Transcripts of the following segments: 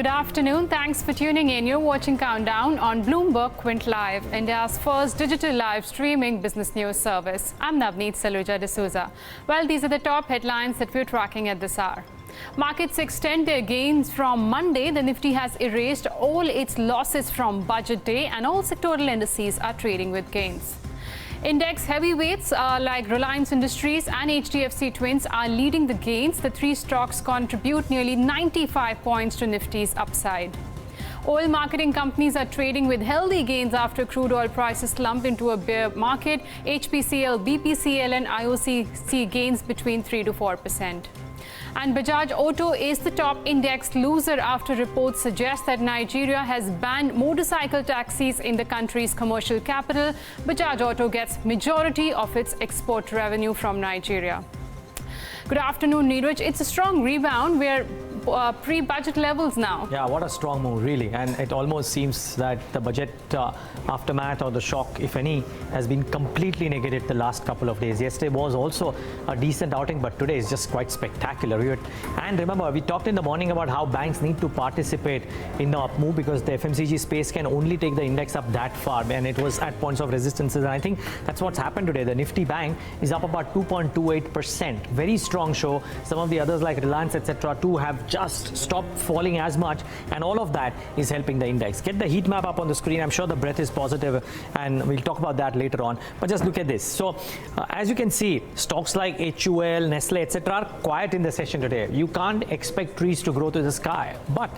Good afternoon. Thanks for tuning in. You're watching Countdown on Bloomberg Quint Live, India's first digital live streaming business news service. I'm Navneet Saluja D'Souza. Well, these are the top headlines that we're tracking at this hour. Markets extend their gains from Monday. The Nifty has erased all its losses from budget day, and all sectoral indices are trading with gains. Index heavyweights like Reliance Industries and HDFC Twins are leading the gains. The three stocks contribute nearly 95 points to Nifty's upside. Oil marketing companies are trading with healthy gains after crude oil prices slumped into a bear market. HPCL, BPCL and IOC see gains between 3 to 4%. And Bajaj Auto is the top index loser after reports suggest that Nigeria has banned motorcycle taxis in the country's commercial capital. Bajaj Auto gets majority of its export revenue from Nigeria. Good afternoon, Neeraj. It's a strong rebound. We're pre-budget levels now. Yeah, what a strong move, really. And it almost seems that the budget aftermath or the shock, if any, has been completely negated the last couple of days. Yesterday was also a decent outing, but today is just quite spectacular. And remember, we talked in the morning about how banks need to participate in the up move because the FMCG space can only take the index up that far, and it was at points of resistances. And I think that's what's happened today. The Nifty Bank is up about 2.28%. Very strong show. Some of the others like Reliance, etc., too, have just stopped falling as much, and all of that is helping the index. Get the heat map up on the screen. I'm sure the breadth is positive, and we'll talk about that later on. But just look at this. So as you can see, stocks like HUL, Nestle, etc. are quiet in the session today. You can't expect trees to grow to the sky, but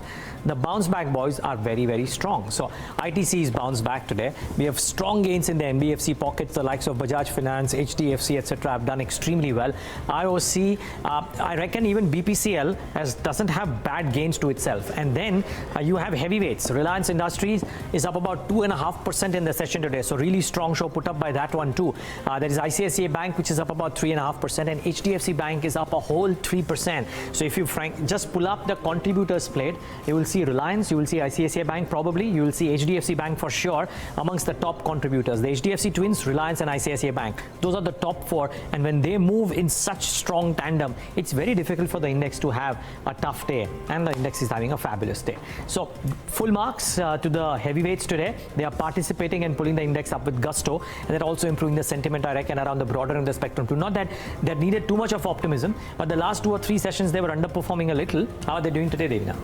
the bounce back boys are very, very strong. So ITC is bounced back today. We have strong gains in the NBFC pockets. The likes of Bajaj Finance, HDFC, etc. have done extremely well. IOC, I reckon even BPCL doesn't have bad gains to itself. And then you have heavyweights. Reliance Industries is up about 2.5% in the session today. So really strong show put up by that one too. There is ICICI Bank, which is up about 3.5%, and HDFC Bank is up a whole 3%. So if you just pull up the contributors plate, you will see Reliance, you will see ICICI Bank probably, you will see HDFC Bank for sure amongst the top contributors. The HDFC Twins, Reliance and ICICI Bank, those are the top four, and when they move in such strong tandem, it's very difficult for the index to have a tough day, and the index is having a fabulous day. So full marks to the heavyweights today. They are participating and pulling the index up with gusto, and they're also improving the sentiment, I reckon, around the broader end of the spectrum too. Not that they needed too much of optimism, but the last 2 or 3 sessions they were underperforming a little. How are they doing today, Devina?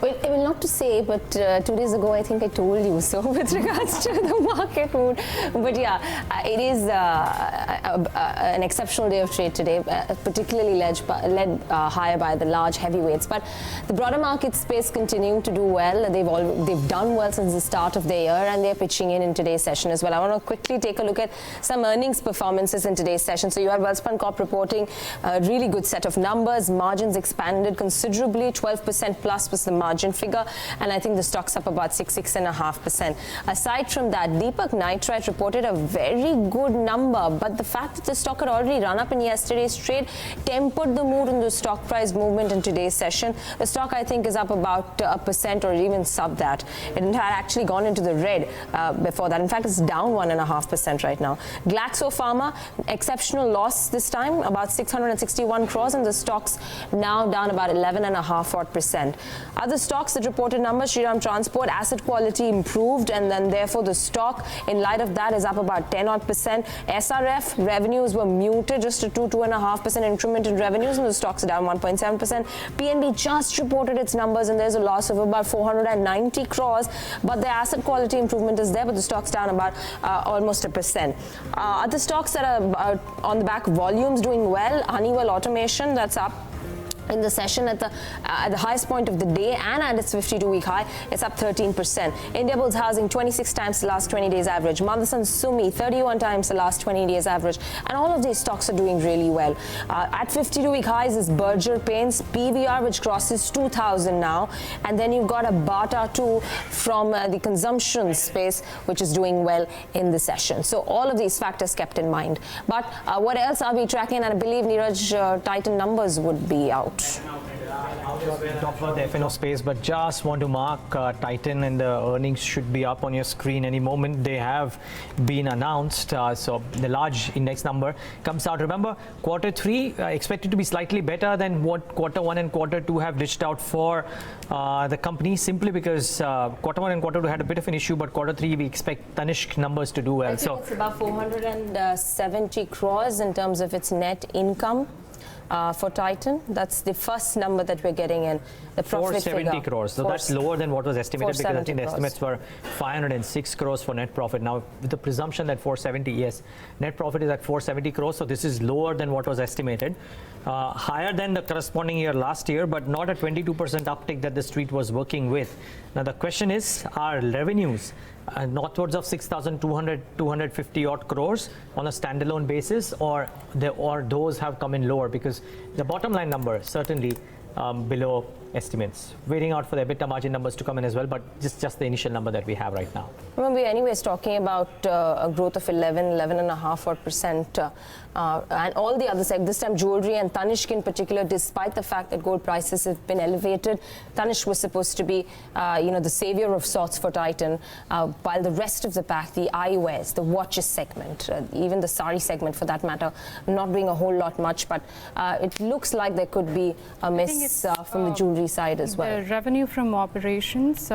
Well, I mean, not to say, but 2 days ago, I think I told you so with regards to the market mood. But yeah, it is an exceptional day of trade today, particularly led higher by the large heavyweights. But the broader market space continuing to do well. They've done well since the start of the year, and they're pitching in today's session as well. I want to quickly take a look at some earnings performances in today's session. So you have Welspun Corp reporting a really good set of numbers. Margins expanded considerably, 12% plus was the margin figure, and I think the stock's up about 6.5%. Aside from that, Deepak Nitrite reported a very good number, but the fact that the stock had already run up in yesterday's trade tempered the mood in the stock price movement in today's session. The stock, I think, is up about 1% or even sub that. It had actually gone into the red before that. In fact, it's down 1.5% right now. Glaxo Pharma, exceptional loss this time, about 661 crores, and the stock's now down about 11.5%. Other stocks that reported numbers, Shriram Transport, asset quality improved, and then therefore the stock, in light of that, is up about 10%. SRF revenues were muted, just a 2.5% increment in revenues, and the stock's down 1.7%. PNB just reported its numbers, and there's a loss of about 490 crores, but the asset quality improvement is there, but the stock's down about almost 1%. Other stocks that are on the back of volumes doing well, Honeywell Automation, that's up in the session at the highest point of the day and at its 52-week high. It's up 13%. Indiabulls Housing, 26 times the last 20 days average. Motherson Sumi, 31 times the last 20 days average. And all of these stocks are doing really well. At 52-week highs is Berger Paints, PVR, which crosses 2,000 now. And then you've got a Bata too from the consumption space, which is doing well in the session. So all of these factors kept in mind. But what else are we tracking? And I believe Neeraj Titan numbers would be out. Talk about the F&O space, but just want to mark Titan, and the earnings should be up on your screen any moment. They have been announced, so the large index number comes out. Remember, quarter 3 expected to be slightly better than what quarter 1 and quarter 2 have dished out for the company, simply because quarter 1 and quarter 2 had a bit of an issue, but quarter 3 we expect Tanishq numbers to do well. I think it's about 470 crores in terms of its net income. For Titan, that's the first number that we're getting in, the profit 470 figure. crores. So that's lower than what was estimated, because I think the 470 estimates were 506 crores for net profit. Now, with the presumption that 470, yes, net profit is at 470 crores, so this is lower than what was estimated. Higher than the corresponding year last year, but not a 22% uptick that the street was working with. Now, the question is, are revenues northwards of 6,200, 250 odd crores on a standalone basis, or those have come in lower? Because the bottom line number certainly below estimates. Waiting out for the EBITDA margin numbers to come in as well, but just the initial number that we have right now. Remember, we're anyways talking about a growth of 11.5% and all the other sectors, this time jewelry and Tanishq in particular, despite the fact that gold prices have been elevated. Tanishq was supposed to be, the savior of sorts for Titan, while the rest of the pack, the eyewears, the watches segment, even the sari segment for that matter, not doing a whole lot much, but it looks like there could be a miss from the jewelry side as well. The revenue from operations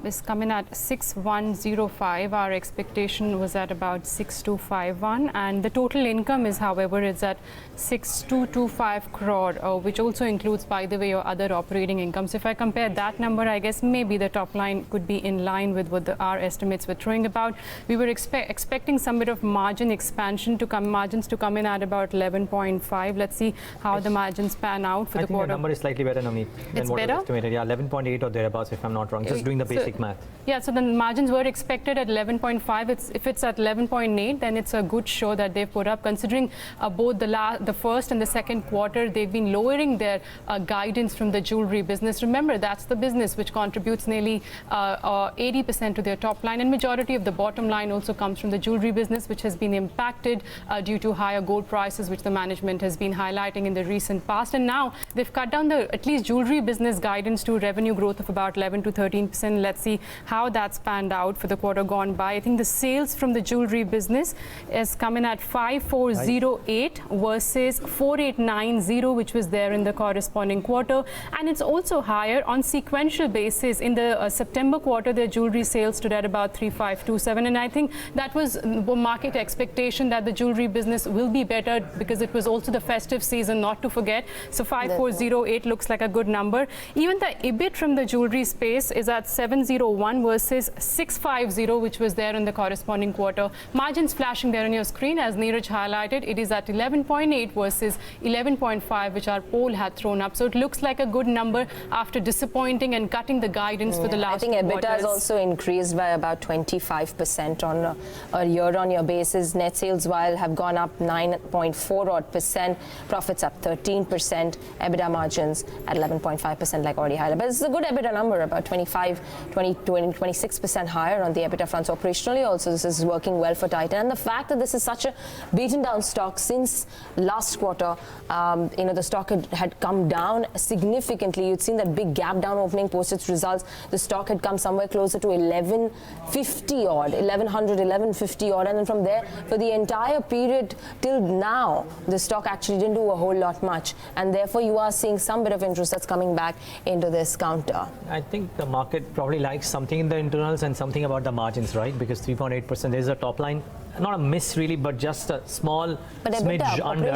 is coming at 6105. Our expectation was at about 6251, and the total income is, however, is at 6225 crore, which also includes, by the way, your other operating income. So if I compare that number, I guess maybe the top line could be in line with what our estimates were throwing about. We were expecting some bit of margin expansion to come, margins to come in at about 11.5. Let's see how the margins pan out for the quarter. I think the number is slightly better, Navneet, than what was estimated. Yeah, 11.8 or thereabouts, if I'm not wrong. Just doing the basic math. Yeah, so the margins were expected at 11.5. If it's at 11.8, then it's a good show that they've put up, considering both the first and the second quarter, they've been lowering their guidance from the jewelry business. Remember, that's the business which contributes nearly 80% to their top line, and majority of the bottom line also comes from the jewelry business, which has been impacted due to higher gold prices, which the management has been highlighting in the recent past. And now they've cut down the at least jewelry business guidance to revenue growth of about 11 to 13%. Let's see how that's panned out for the quarter gone by. I think the sales from the jewelry business is coming at 5408 versus 4890, which was there in the corresponding quarter, and it's also higher on sequential basis. In the September quarter, their jewelry sales stood at about 3527, and I think that was market expectation that the jewelry business will be better because it was also the festive season, not to forget. So 5408 looks like a good number. Even the EBIT from the jewelry space is at 701 versus 650, which was there in the corresponding quarter. Margins flashing there on your screen, as Neeraj highlighted. It is at 11.8 versus 11.5, which our poll had thrown up. So it looks like a good number after disappointing and cutting the guidance for the last I think EBITDA quarters. has also increased by about 25% on a year-on-year basis. Net sales, while have gone up 9.4 odd percent, profits up 13%, EBITDA margins at 11.5%, like already highlighted. But it's a good EBITDA number, about 26% higher on the EBITDA front. So operationally also, this is working well for Titan. And the fact that this is such a beaten down stock since last quarter, the stock had come down significantly. You'd seen that big gap down opening post its results. The stock had come somewhere closer to 1150 odd, 1100, 1150 odd. And then from there, for the entire period till now, the stock actually didn't do a whole lot much. And therefore, you are seeing some bit of interest that's coming back into this counter. I think the market probably likes something in the internals and something about the margins, right? Because 3.8% is a top line, not a miss really, but just a small smidge under.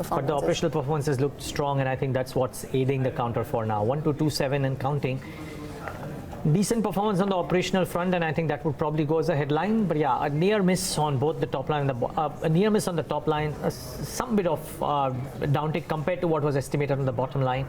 But the operational performances looked strong, and I think that's what's aiding the counter for now. 1227 and counting. Decent performance on the operational front, and I think that would probably go as a headline. But yeah, a near miss on both the top line and a near miss on the top line, some bit of downtick compared to what was estimated on the bottom line.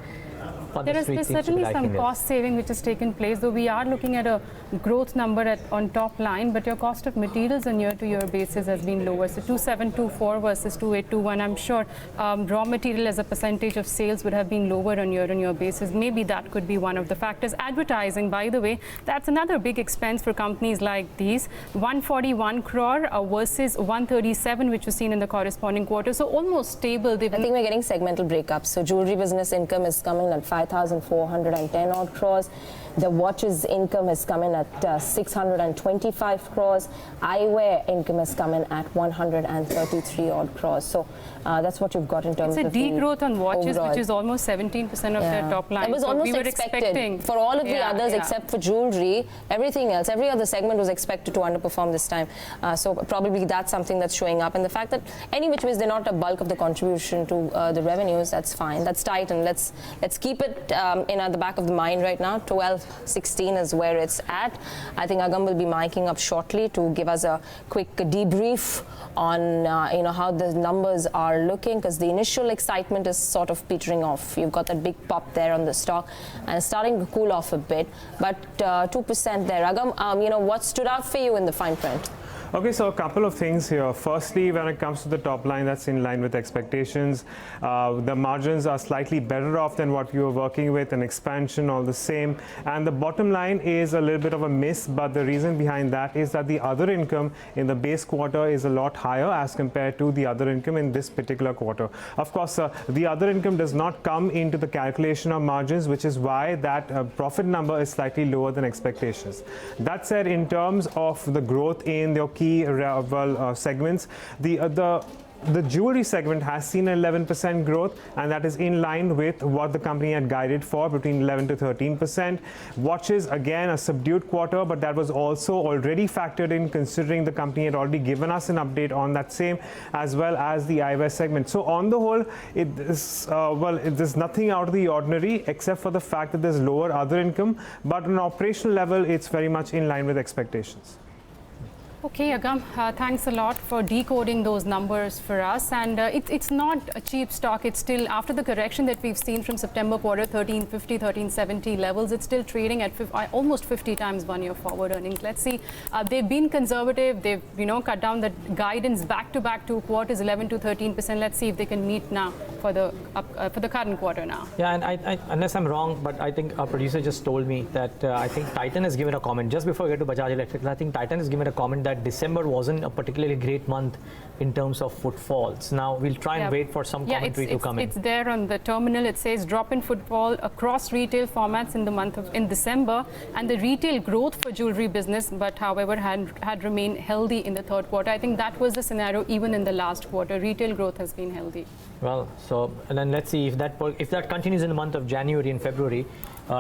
There's certainly some cost saving which has taken place, though we are looking at a growth number on top line, but your cost of materials on year-to-year basis has been lower. So 2724 versus 2821. I'm sure raw material as a percentage of sales would have been lower on year-on-year basis. Maybe that could be one of the factors. Advertising, by the way, that's another big expense for companies like these. 141 crore versus 137, which was seen in the corresponding quarter. So almost stable. I think we're getting segmental breakups. So jewelry business income is coming at 5,410 odd crores. The watches income has come in at 625 crores. Eyewear income has come in at 133 odd crores. So that's what you've got in terms of It's a degrowth on watches, overall, which is almost 17% of their top line. That was So almost we were expected. For all of the others except for jewelry, everything else, every other segment was expected to underperform this time. So probably that's something that's showing up. And the fact that any which ways they're not a bulk of the contribution to the revenues, that's fine. That's tight, and let's keep it in the back of the mind right now. 12.16 is where it's at. I think Agam will be miking up shortly to give us a quick debrief on how the numbers are looking, because the initial excitement is sort of petering off. You've got that big pop there on the stock and it's starting to cool off a bit, but 2% there. Agam, what stood out for you in the fine print? Okay, so a couple of things here. Firstly, when it comes to the top line, that's in line with expectations. The margins are slightly better off than what you were working with, an expansion all the same. And the bottom line is a little bit of a miss, but the reason behind that is that the other income in the base quarter is a lot higher as compared to the other income in this particular quarter. Of course, the other income does not come into the calculation of margins, which is why that profit number is slightly lower than expectations. That said, in terms of the growth in your key segments, the jewelry segment has seen an 11% growth, and that is in line with what the company had guided for, between 11 to 13%. Watches, again, a subdued quarter, but that was also already factored in, considering the company had already given us an update on that same, as well as the eyewear segment. So on the whole, there's nothing out of the ordinary except for the fact that there's lower other income, but on an operational level, it's very much in line with expectations. Okay, Agam, thanks a lot for decoding those numbers for us. And it's not a cheap stock. It's still, after the correction that we've seen from September quarter, 1350, 1370 levels, it's still trading at almost 50 times one-year forward earnings. Let's see. They've been conservative. They've cut down the guidance back-to-back 2 quarters, 11 to 13%. Let's see if they can meet now for the current quarter now. Yeah, and I unless I'm wrong, but I think our producer just told me that I think Titan has given a comment just before we get to Bajaj Electricals. I think Titan has given a comment that December wasn't a particularly great month in terms of footfalls. Now we'll try and wait for some commentary to come in. It's there on the terminal. It says drop in footfall across retail formats in December, and the retail growth for jewelry business, but however had remained healthy in the third quarter. I think that was the scenario even in the last quarter. Retail growth has been healthy. Well, so and then let's see if that continues in the month of January and February.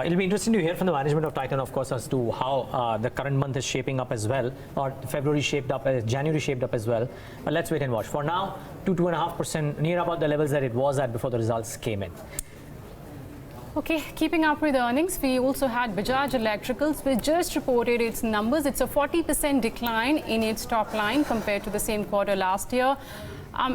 It'll be interesting to hear from the management of Titan, of course, as to how the current month is shaping up as well, or January shaped up as well. But let's wait and watch. For now, 2.5%, near about the levels that it was at before the results came in. Okay, keeping up with earnings, we also had Bajaj Electricals, which just reported its numbers. It's a 40% decline in its top line compared to the same quarter last year.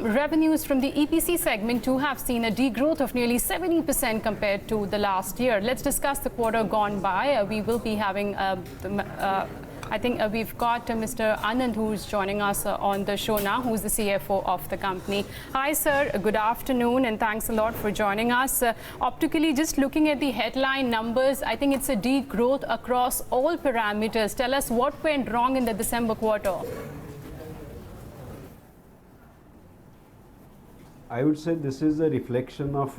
Revenues from the EPC segment too have seen a degrowth of nearly 70% compared to the last year. Let's discuss the quarter gone by. We will be having, I think we've got Mr. Anant, who's joining us on the show now, who's the CFO of the company. Hi, sir. Good afternoon, and thanks a lot for joining us. Optically, just looking at the headline numbers, I think it's a degrowth across all parameters. Tell us what went wrong in the December quarter. I would say this is a reflection of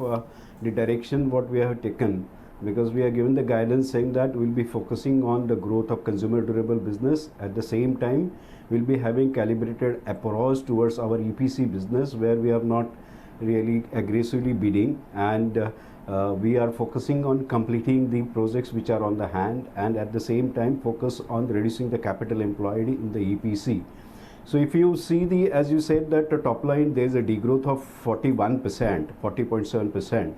the direction what we have taken, because we are given the guidance saying that we'll be focusing on the growth of consumer durable business. At the same time, we'll be having calibrated approach towards our EPC business, where we are not really aggressively bidding, and we are focusing on completing the projects which are on the hand, and at the same time focus on reducing the capital employed in the EPC. So if you see as you said, that the top line, there is a degrowth of 41%, 40.7%,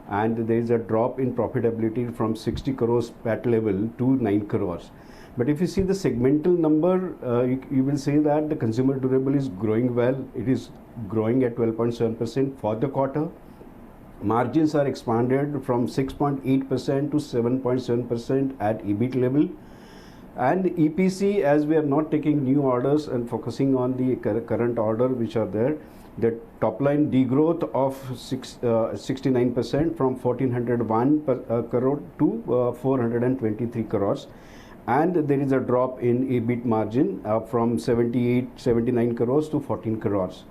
and there is a drop in profitability from 60 crores PAT level to 9 crores. But if you see the segmental number, you will say that the consumer durable is growing well. It is growing at 12.7% for the quarter. Margins are expanded from 6.8% to 7.7% at EBIT level. And EPC, as we are not taking new orders and focusing on the current order which are there, the top line degrowth of 69% from 1401 crore to 423 crores. And there is a drop in EBIT margin from 79 crores to 14 crores.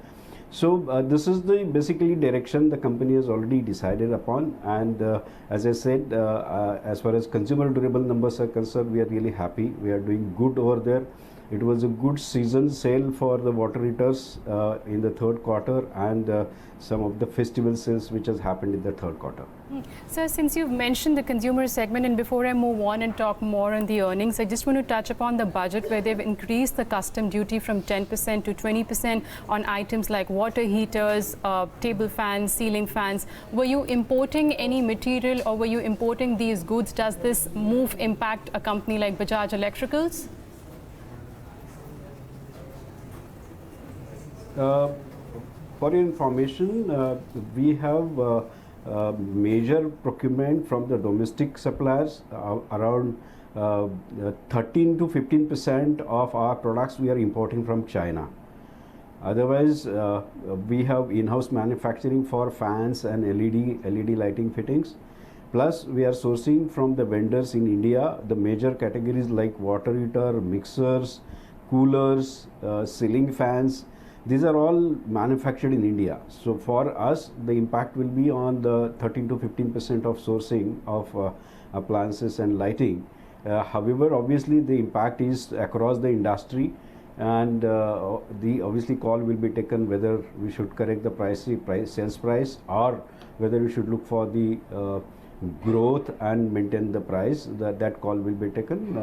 So this is the basically direction the company has already decided upon, and as I said, as far as consumer durable numbers are concerned, we are really happy. We are doing good over there. It was a good season sale for the water heaters in the third quarter, and some of the festival sales which has happened in the third quarter. So since you've mentioned the consumer segment, and before I move on and talk more on the earnings, I just want to touch upon the budget where they've increased the custom duty from 10% to 20% on items like water heaters, table fans, ceiling fans. Were you importing any material or were you importing these goods? Does this move impact a company like Bajaj Electricals? For your information, we have major procurement from the domestic suppliers. Around 13 to 15% of our products we are importing from China. Otherwise, we have in-house manufacturing for fans and LED lighting fittings. Plus, we are sourcing from the vendors in India the major categories like water heater, mixers, coolers, ceiling fans. These are all manufactured in India. So for us, the impact will be on the 13 to 15% of sourcing of appliances and lighting. However, obviously the impact is across the industry, and the obviously call will be taken whether we should correct the sales price, or whether we should look for the growth and maintain the price. That call will be taken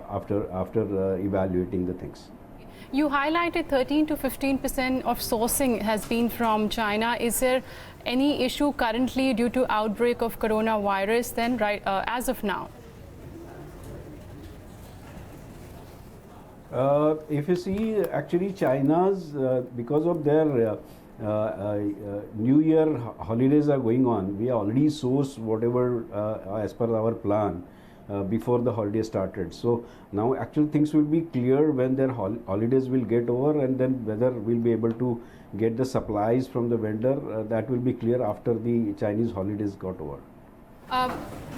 after evaluating the things. You highlighted 13 to 15% of sourcing has been from China. Is there any issue currently due to outbreak of coronavirus then, right, as of now? If you see, actually China's, because of their New Year holidays are going on, we already sourced whatever as per our plan before the holiday started. So now actual things will be clear when their holidays will get over, and then whether we'll be able to get the supplies from the vendor, that will be clear after the Chinese holidays got over.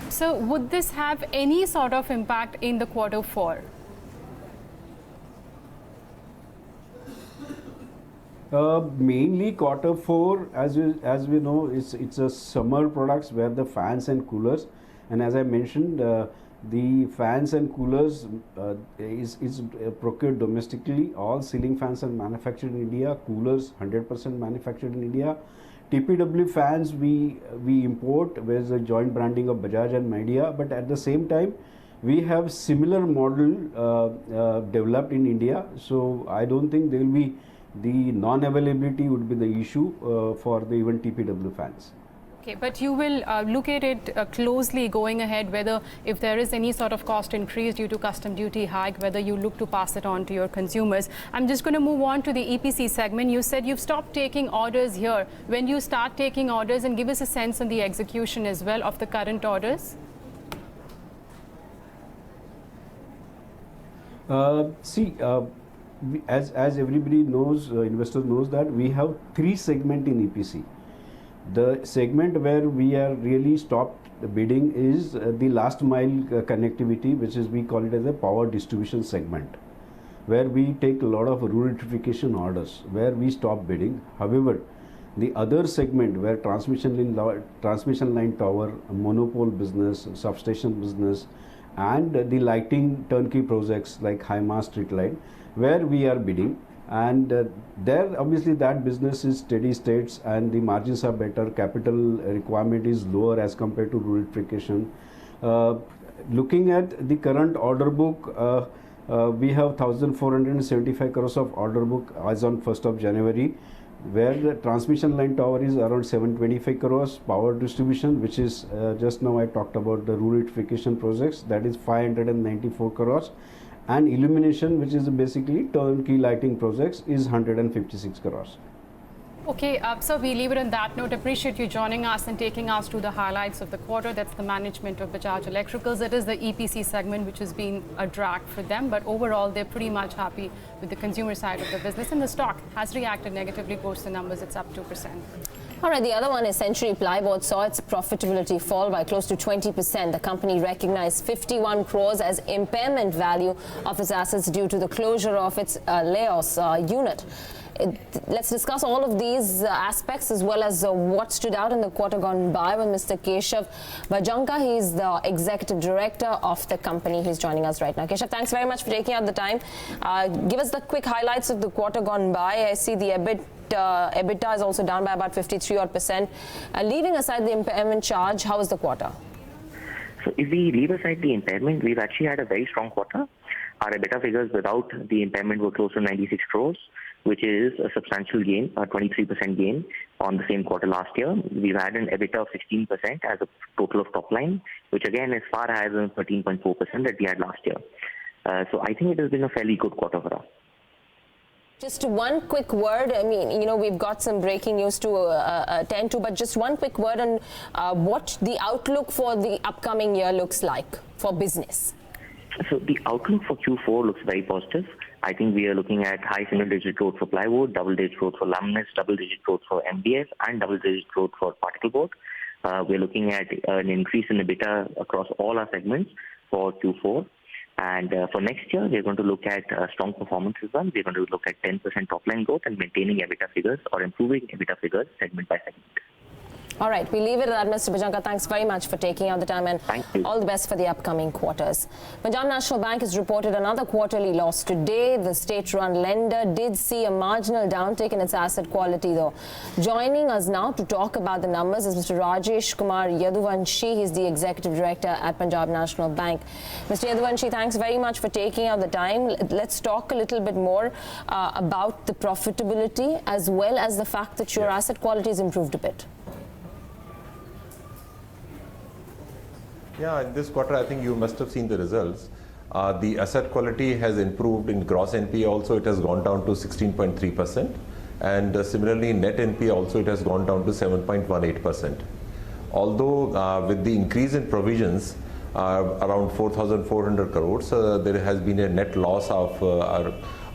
So would this have any sort of impact in the quarter four? Mainly quarter four, as we know, it's a summer products where the fans and coolers, and as I mentioned, the fans and coolers is procured domestically. All ceiling fans are manufactured in India. Coolers 100% manufactured in India. TPW fans we import, where the joint branding of Bajaj and Media. But at the same time, we have similar model developed in India. So I don't think there will be the non-availability would be the issue for the even TPW fans. Okay, but you will look at it closely going ahead, whether if there is any sort of cost increase due to custom duty hike, whether you look to pass it on to your consumers. I'm just going to move on to the EPC segment. You said you've stopped taking orders here. When you start taking orders, and give us a sense on the execution as well of the current orders. As everybody knows, investors knows that we have three segments in EPC. The segment where we are really stopped the bidding is the last mile connectivity, which is we call it as a power distribution segment, where we take a lot of rural electrification orders, where we stop bidding. However, the other segment where transmission line tower, monopole business, substation business, and the lighting turnkey projects like high mast street light, where we are bidding, and there obviously that business is steady states and the margins are better, capital requirement is lower as compared to rural electrification. Looking at the current order book, we have 1,475 crores of order book as on 1st of January, where the transmission line tower is around 725 crores, power distribution, which is just now I talked about the rural electrification projects, that is 594 crores, and illumination, which is basically turnkey lighting projects, is 156 crores. Okay, so we leave it on that note. Appreciate you joining us and taking us to the highlights of the quarter. That's the management of Bajaj Electricals. It is the EPC segment which has been a drag for them, but overall they're pretty much happy with the consumer side of the business, and the stock has reacted negatively post the numbers. It's up 2%. All right, the other one is Century Plyboards saw its profitability fall by close to 20%. The company recognized 51 crores as impairment value of its assets due to the closure of its Laos unit. Let's discuss all of these aspects as well as what stood out in the quarter gone by with Mr. Keshav Bhajanka. He's the executive director of the company. He's joining us right now. Keshav, thanks very much for taking out the time. Give us the quick highlights of the quarter gone by. I see the EBITDA is also down by about 53%. Leaving aside the impairment charge, how was the quarter? So if we leave aside the impairment, we've actually had a very strong quarter. Our EBITDA figures without the impairment were close to 96 crores, which is a substantial gain, a 23% gain on the same quarter last year. We've had an EBITDA of 16% as a total of top line, which again is far higher than 13.4% that we had last year. So I think it has been a fairly good quarter for us. Just one quick word. I mean, you know, we've got some breaking news to attend to, but just one quick word on what the outlook for the upcoming year looks like for business. So the outlook for Q4 looks very positive. I think we are looking at high single-digit growth for plywood, double-digit growth for laminates, double-digit growth for MDF, and double-digit growth for particle board. We're looking at an increase in EBITDA across all our segments for Q4. And for next year, we're going to look at strong performance as well. We're going to look at 10% top-line growth and maintaining EBITDA figures or improving EBITDA figures segment by segment. All right, we leave it at that, Mr. Bhajanka. Thanks very much for taking out the time and all the best for the upcoming quarters. Punjab National Bank has reported another quarterly loss today. The state-run lender did see a marginal downtick in its asset quality, though. Joining us now to talk about the numbers is Mr. Rajesh Kumar Yaduvanshi. He's the Executive Director at Punjab National Bank. Mr. Yaduvanshi, thanks very much for taking out the time. Let's talk a little bit more about the profitability as well as the fact that your asset quality has improved a bit. Yeah, in this quarter, I think you must have seen the results. The asset quality has improved in gross NPA also. It has gone down to 16.3%. And similarly, net NPA also, it has gone down to 7.18%. Although with the increase in provisions, around 4,400 crores, there has been a net loss of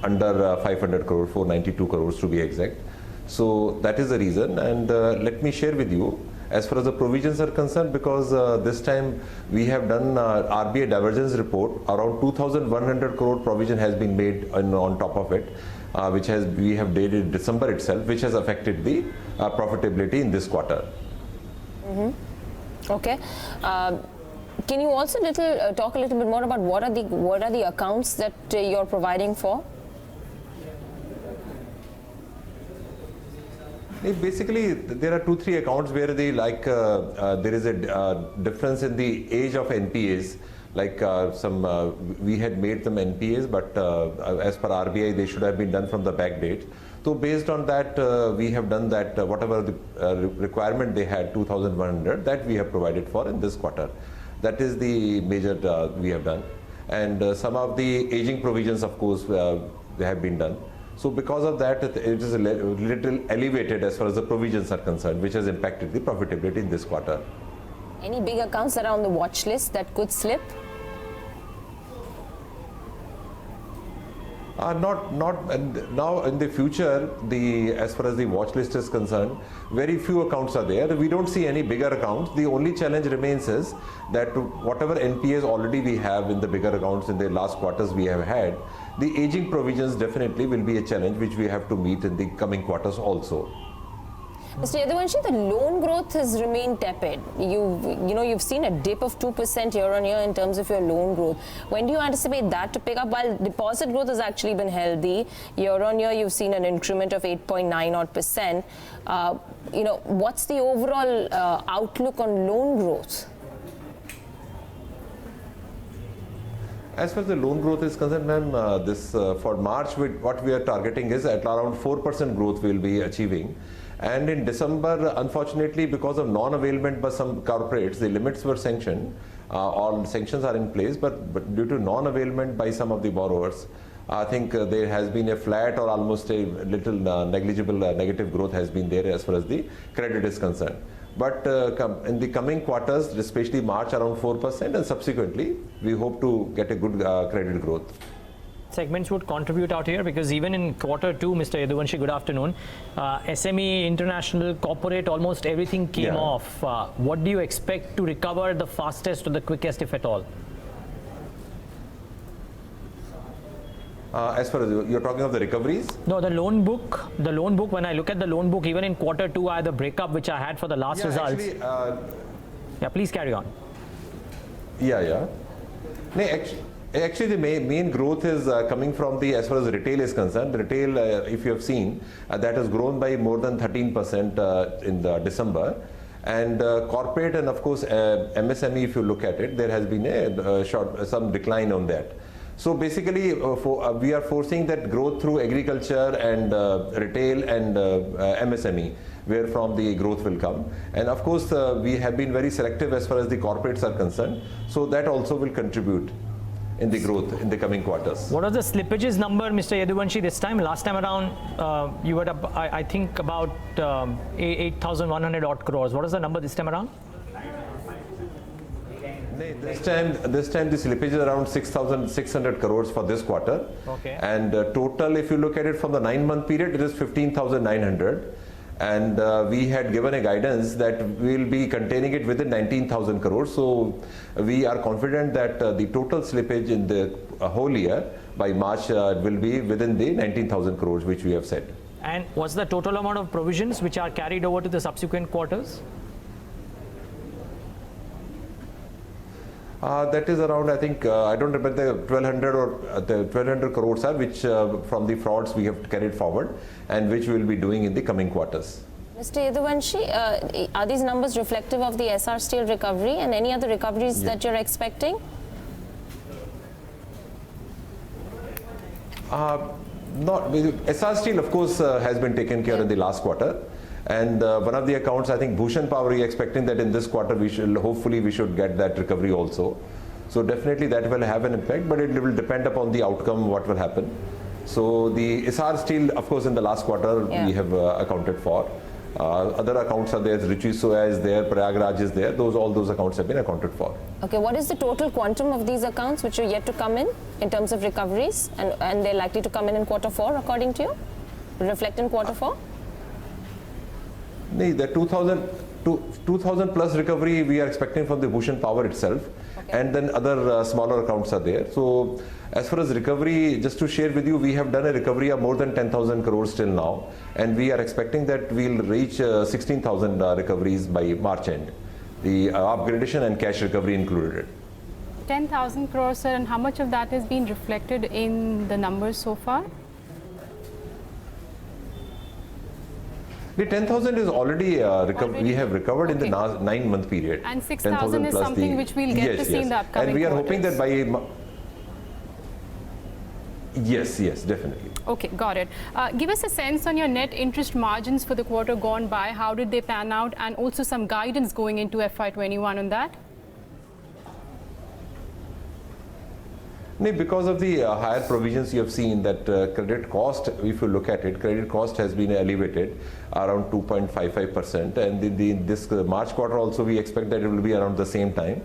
under 500 crores, 492 crores to be exact. So that is the reason. And let me share with you, as far as the provisions are concerned, because this time we have done RBI divergence report, around 2,100 crore provision has been made on top of it, which we have dated December itself, which has affected the profitability in this quarter. Okay. Can you also talk a little bit more about what are the accounts that you're providing for? Basically, there are 2-3 accounts where they there is a difference in the age of NPAs. Like we had made them NPAs, but as per RBI, they should have been done from the back date. So based on that, we have done that whatever the requirement they had, 2,100, that we have provided for in this quarter. That is the major we have done. And some of the aging provisions, of course, they have been done. So because of that, it is a little elevated as far as the provisions are concerned, which has impacted the profitability in this quarter. Any big accounts that are on the watch list that could slip? Not now. In the future, as far as the watch list is concerned, very few accounts are there. We don't see any bigger accounts. The only challenge remains is that whatever NPAs already we have in the bigger accounts in the last quarters we have had, the aging provisions definitely will be a challenge which we have to meet in the coming quarters also. Mr. Yaduvanshi, the loan growth has remained tepid. You've seen a dip of 2% year on year in terms of your loan growth. When do you anticipate that to pick up? While deposit growth has actually been healthy, year on year you've seen an increment of 8.9%. What's the overall outlook on loan growth? As far as the loan growth is concerned, ma'am, this for March, what we are targeting is at around 4% growth we will be achieving. And in December, unfortunately, because of non-availment by some corporates, the limits were sanctioned. All sanctions are in place, but due to non-availment by some of the borrowers, I think there has been a flat or almost a little negligible negative growth has been there as far as the credit is concerned. But in the coming quarters, especially March, around 4%, and subsequently, we hope to get a good credit growth. segments would contribute out here? Because even in quarter two, Mr. Yaduvanshi, good afternoon, SME, international, corporate, almost everything came off. What do you expect to recover the fastest or the quickest, if at all? As far as you're talking of the recoveries? No, the loan book, when I look at the loan book, even in quarter two, I had the breakup which I had for the last results. Actually, yeah, please carry on. No, actually the main growth is coming from the, as far as retail is concerned. Retail, if you have seen, that has grown by more than 13% in the December. And corporate and of course MSME, if you look at it, there has been some decline on that. So basically, we are foreseeing that growth through agriculture and retail and MSME, where from the growth will come. And of course, we have been very selective as far as the corporates are concerned. So that also will contribute in the growth in the coming quarters. What was the slippages number, Mr. Yaduvanshi, this time? Last time around, you were up, I think, about 8,100 odd crores. What is the number this time around? This time the slippage is around 6,600 crores for this quarter. Okay. And total, if you look at it from the 9-month period, it is 15,900. And we had given a guidance that we will be containing it within 19,000 crores. So we are confident that the total slippage in the whole year by March will be within the 19,000 crores which we have said. And what's the total amount of provisions which are carried over to the subsequent quarters? That is around, I think, I don't remember the 1,200 or the 1,200 crores are which from the frauds we have carried forward and which we will be doing in the coming quarters. Mr. Yaduvanshi, are these numbers reflective of the SR Steel recovery and any other recoveries that you're expecting? Not SR Steel, of course, has been taken care in the last quarter. And one of the accounts, I think Bhushan Power, we are expecting that in this quarter hopefully we should get that recovery also. So definitely that will have an impact, but it will depend upon the outcome, what will happen. So the SR Steel, of course, in the last quarter we have accounted for. Other accounts are there, Ruchi Soya is there, Prayagraj is there, all those accounts have been accounted for. Okay, what is the total quantum of these accounts which are yet to come in terms of recoveries, and they're likely to come in quarter 4 according to you? Reflect in quarter 4? The 2,000 plus recovery we are expecting from the Bhushan Power itself, and then other smaller accounts are there. So as far as recovery, just to share with you, we have done a recovery of more than 10,000 crores till now, and we are expecting that we'll reach 16,000 recoveries by March end, the upgradation and cash recovery included. 10,000 crores, sir, and how much of that has been reflected in the numbers so far? The 10,000 is already we have recovered in the 9-month period. And 6,000 is something which we'll get to see in the upcoming And we are quarters. hoping that by... Yes, definitely. Okay, got it. Give us a sense on your net interest margins for the quarter gone by. How did they pan out? And also some guidance going into FY21 on that? Because of the higher provisions, you have seen that credit cost, if you look at it, credit cost has been elevated around 2.55%, and in this March quarter also we expect that it will be around the same time,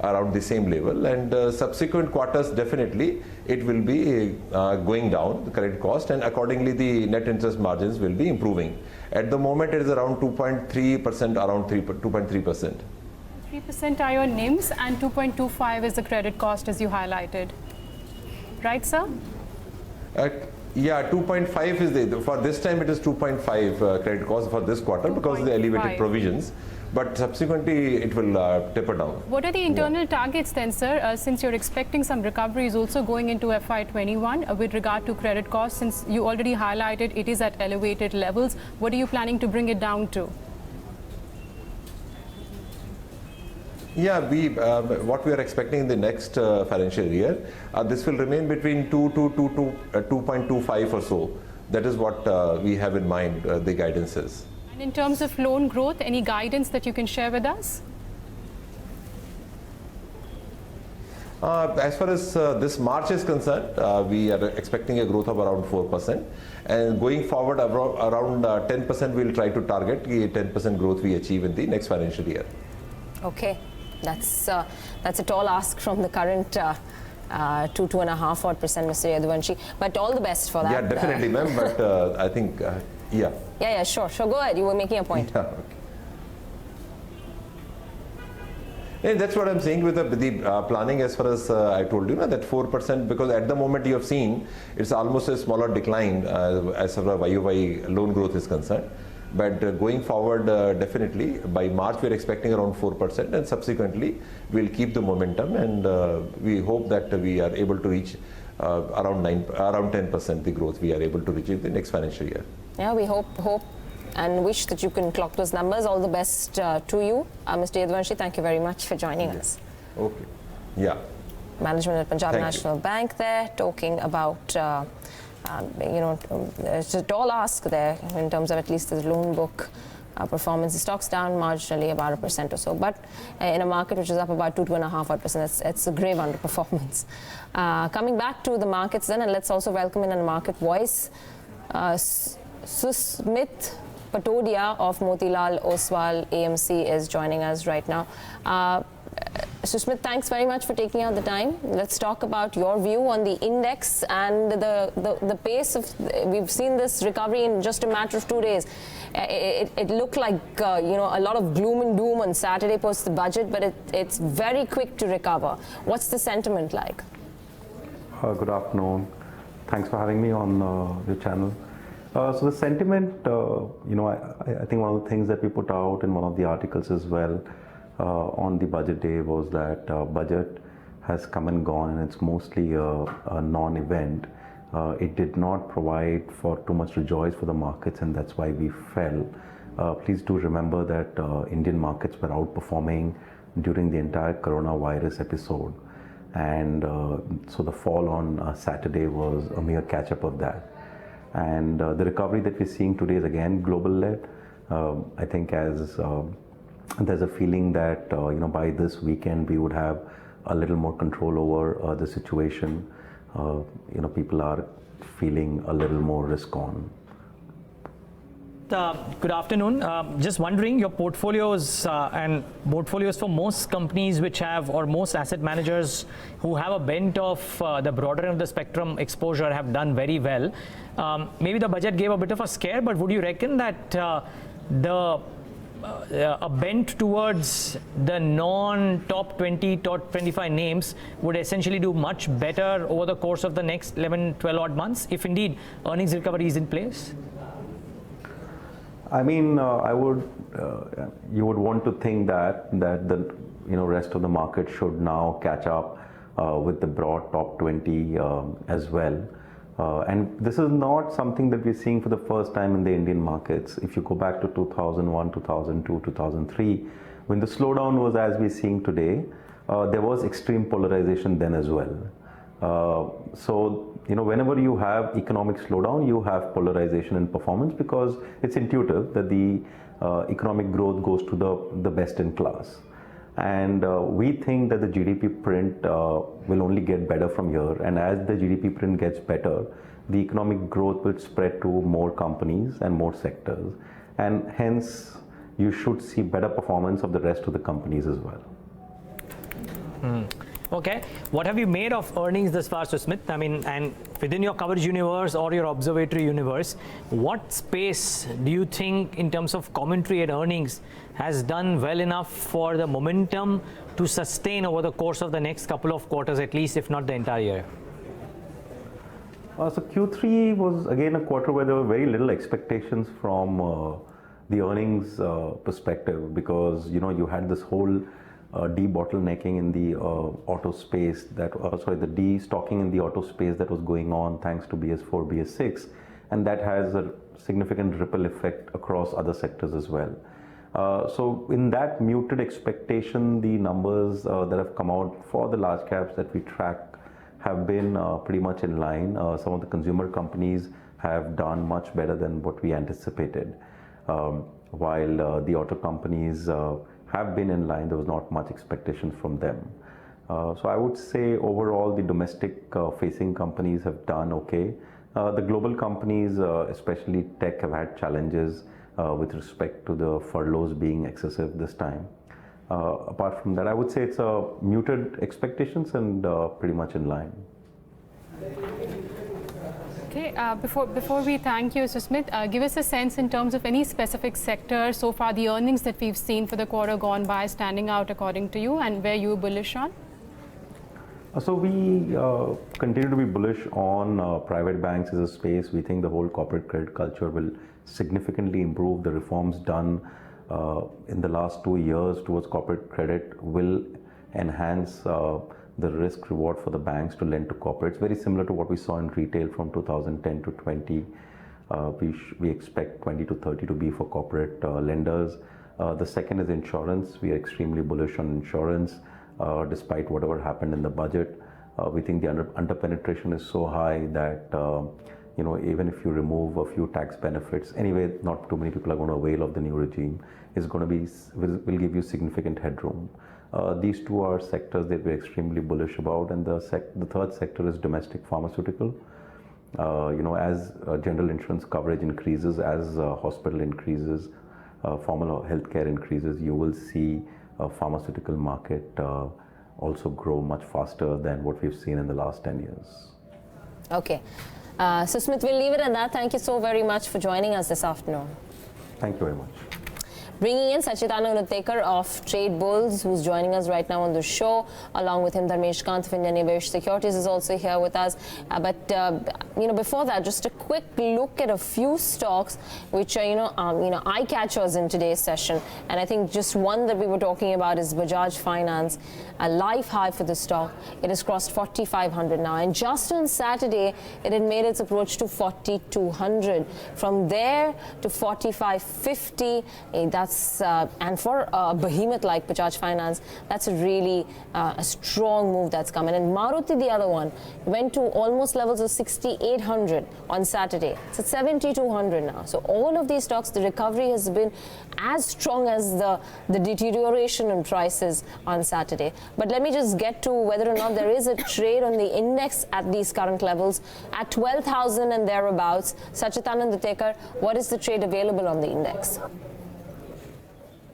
around the same level, and subsequent quarters definitely it will be going down, the credit cost, and accordingly the net interest margins will be improving. At the moment it is around 2.3%, around 2.3%. 3% are your NIMs and 2.25 is the credit cost as you highlighted. Right, sir? Yeah, 2.5 is for this time it is 2.5 credit cost for this quarter because of the elevated provisions, but subsequently it will taper down. What are the internal targets then, sir, since you're expecting some recoveries also going into FY21 with regard to credit costs, since you already highlighted it is at elevated levels, what are you planning to bring it down to? Yeah, what we are expecting in the next financial year, this will remain between 2 to 2.25 or so. That is what we have in mind, the guidance is. And in terms of loan growth, any guidance that you can share with us? As far as this March is concerned, we are expecting a growth of around 4%. And going forward, around 10% we will try to target the 10% growth we achieve in the next financial year. Okay. That's a tall ask from the current 2.5% Mr. Yadvanshi. But all the best for that. Yeah, definitely, ma'am. But I think, yeah. Yeah, sure. Go ahead. You were making a point. Yeah, okay. And that's what I'm saying with the planning, as far as I told you, that 4%, because at the moment you have seen it's almost a smaller decline as far as YOY loan growth is concerned. But going forward, definitely by March we're expecting around 4%, and subsequently we'll keep the momentum, and we hope that we are able to reach around 10% the growth we are able to reach in the next financial year. Yeah, we hope and wish that you can clock those numbers. All the best to you, Mr. Yadvanshi. Thank you very much for joining us. Okay. Yeah. Management at Punjab National Bank there, talking about, it's a tall ask there in terms of at least the loan book performance. The stock's down marginally, about 1% or so, but in a market which is up about 2.5%, it's a grave underperformance. Coming back to the markets then, and let's also welcome in a market voice, Susmit Patodia of Motilal Oswal AMC is joining us right now. Susmit, thanks very much for taking out the time. Let's talk about your view on the index and the pace of. We've seen this recovery in just a matter of 2 days. It looked like a lot of gloom and doom on Saturday post the budget, but it's very quick to recover. What's the sentiment like? Good afternoon. Thanks for having me on your channel. So the sentiment, I think one of the things that we put out in one of the articles as well on the budget day was that budget has come and gone, and it's mostly a non-event. It did not provide for too much rejoice for the markets, and that's why we fell. Please do remember that Indian markets were outperforming during the entire coronavirus episode, and so the fall on Saturday was a mere catch-up of that. And the recovery that we're seeing today is again global-led. I think as there's a feeling that by this weekend we would have a little more control over the situation. People are feeling a little more risk on. Good afternoon. Just wondering, your portfolios and portfolios for most companies which have, or most asset managers who have a bent of the broader end of the spectrum exposure have done very well. Maybe the budget gave a bit of a scare, but would you reckon that a bent towards the non-top 20, top 25 names would essentially do much better over the course of the next 11, 12 odd months, if indeed earnings recovery is in place? I mean, you would want to think that the rest of the market should now catch up with the broad top 20 as well. And this is not something that we're seeing for the first time in the Indian markets. If you go back to 2001, 2002, 2003, when the slowdown was as we're seeing today, there was extreme polarization then as well. So whenever you have economic slowdown, you have polarization in performance, because it's intuitive that the economic growth goes to the best in class. And we think that the GDP print will only get better from here. And as the GDP print gets better, the economic growth will spread to more companies and more sectors. And hence, you should see better performance of the rest of the companies as well. Okay. What have you made of earnings thus far, Susmit? I mean, and within your coverage universe or your observatory universe, what space do you think in terms of commentary and earnings has done well enough for the momentum to sustain over the course of the next couple of quarters, at least, if not the entire year? So Q3 was again a quarter where there were very little expectations from the earnings perspective, because you had this whole debottlenecking in the auto space, the destocking in the auto space that was going on thanks to BS4, BS6, and that has a significant ripple effect across other sectors as well. So in that muted expectation, the numbers that have come out for the large caps that we track have been pretty much in line. Some of the consumer companies have done much better than what we anticipated, while the auto companies have been in line. There was not much expectation from them. So I would say overall the domestic facing companies have done okay. The global companies, especially tech, have had challenges with respect to the furloughs being excessive this time. Apart from that, I would say it's muted expectations and pretty much in line. Okay, before we thank you, Susmit, give us a sense in terms of any specific sector so far, the earnings that we've seen for the quarter gone by standing out according to you, and where you bullish on? So we continue to be bullish on private banks as a space. We think the whole corporate credit culture will significantly improve. The reforms done in the last 2 years towards corporate credit will enhance the risk reward for the banks to lend to corporates, very similar to what we saw in retail from 2010 to 20. We expect 20 to 30 to be for corporate lenders. The second is insurance. We are extremely bullish on insurance. Despite whatever happened in the budget, we think the under-penetration is so high that even if you remove a few tax benefits, anyway, not too many people are going to avail of the new regime. Is going to be will give you significant headroom. These two are sectors that we're extremely bullish about, and the third sector is domestic pharmaceutical. As general insurance coverage increases, as hospital increases, formal healthcare increases, you will see pharmaceutical market also grow much faster than what we've seen in the last 10 years. Okay. Susmit, we'll leave it at that. Thank you so very much for joining us this afternoon. Thank you very much. Bringing in Sacchitanand Uttekar of Tradebulls, who's joining us right now on the show. Along with him, Dharmesh, Kant of IndiaNivesh Securities is also here with us. But before that, just a quick look at a few stocks which are eye catchers in today's session. And I think just one that we were talking about is Bajaj Finance, a life high for the stock. It has crossed 4,500 now, and just on Saturday, it had made its approach to 4,200. From there to 4,550. And for a behemoth like Bajaj Finance, that's a really a strong move that's come in. And Maruti, the other one, went to almost levels of 6,800 on Saturday. It's at 7,200 now. So all of these stocks, the recovery has been as strong as the deterioration in prices on Saturday. But let me just get to whether or not there is a trade on the index at these current levels at 12,000 and thereabouts. Sacchitanand Uttekar, what is the trade available on the index?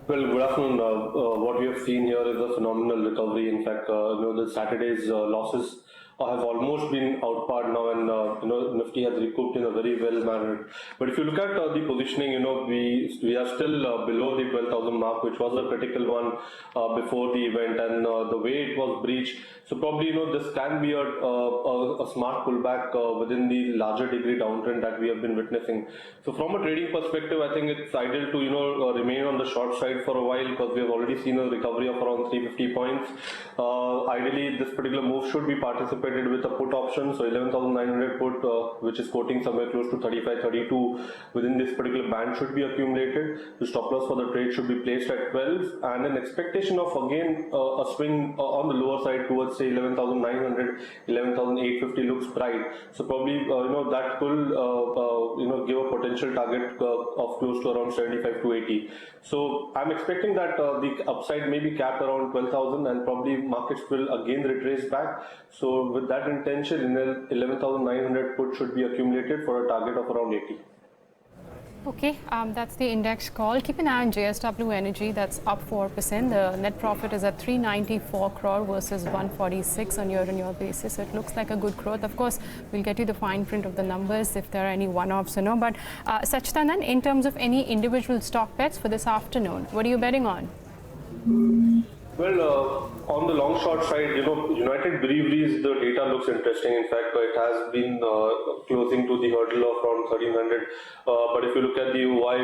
Well, good afternoon. What we have seen here is a phenomenal recovery. In fact, the Saturday's losses have almost been outparred now, and Nifty has recouped in a very well manner. But if you look at the positioning, we are still below the 12,000 mark, which was a critical one before the event, and the way it was breached. So probably this can be a smart pullback within the larger degree downtrend that we have been witnessing. So from a trading perspective, I think it's ideal to remain on the short side for a while, because we have already seen a recovery of around 350 points. Ideally, this particular move should be participated with a put option, so 11,900 put, which is quoting somewhere close to 35, 32 within this particular band should be accumulated. The stop loss for the trade should be placed at 12, and an expectation of again a swing on the lower side towards say 11,900, 11,850 looks bright. So probably that will give a potential target of close to around 75 to 80. So I'm expecting that the upside may be capped around 12,000, and probably markets will again retrace back. So with that intention, 11,900 put should be accumulated for a target of around 80. Okay, that's the index call. Keep an eye on JSW Energy, that's up 4%. The net profit is at 394 crore versus 146 on year-on-year basis. So it looks like a good growth. Of course, we'll get you the fine print of the numbers if there are any one-offs or no. But Sacchitanand, in terms of any individual stock bets for this afternoon, what are you betting on? Well, on the long short side, United Breweries, the data looks interesting. In fact, it has been closing to the hurdle of around 1,300. But if you look at the OI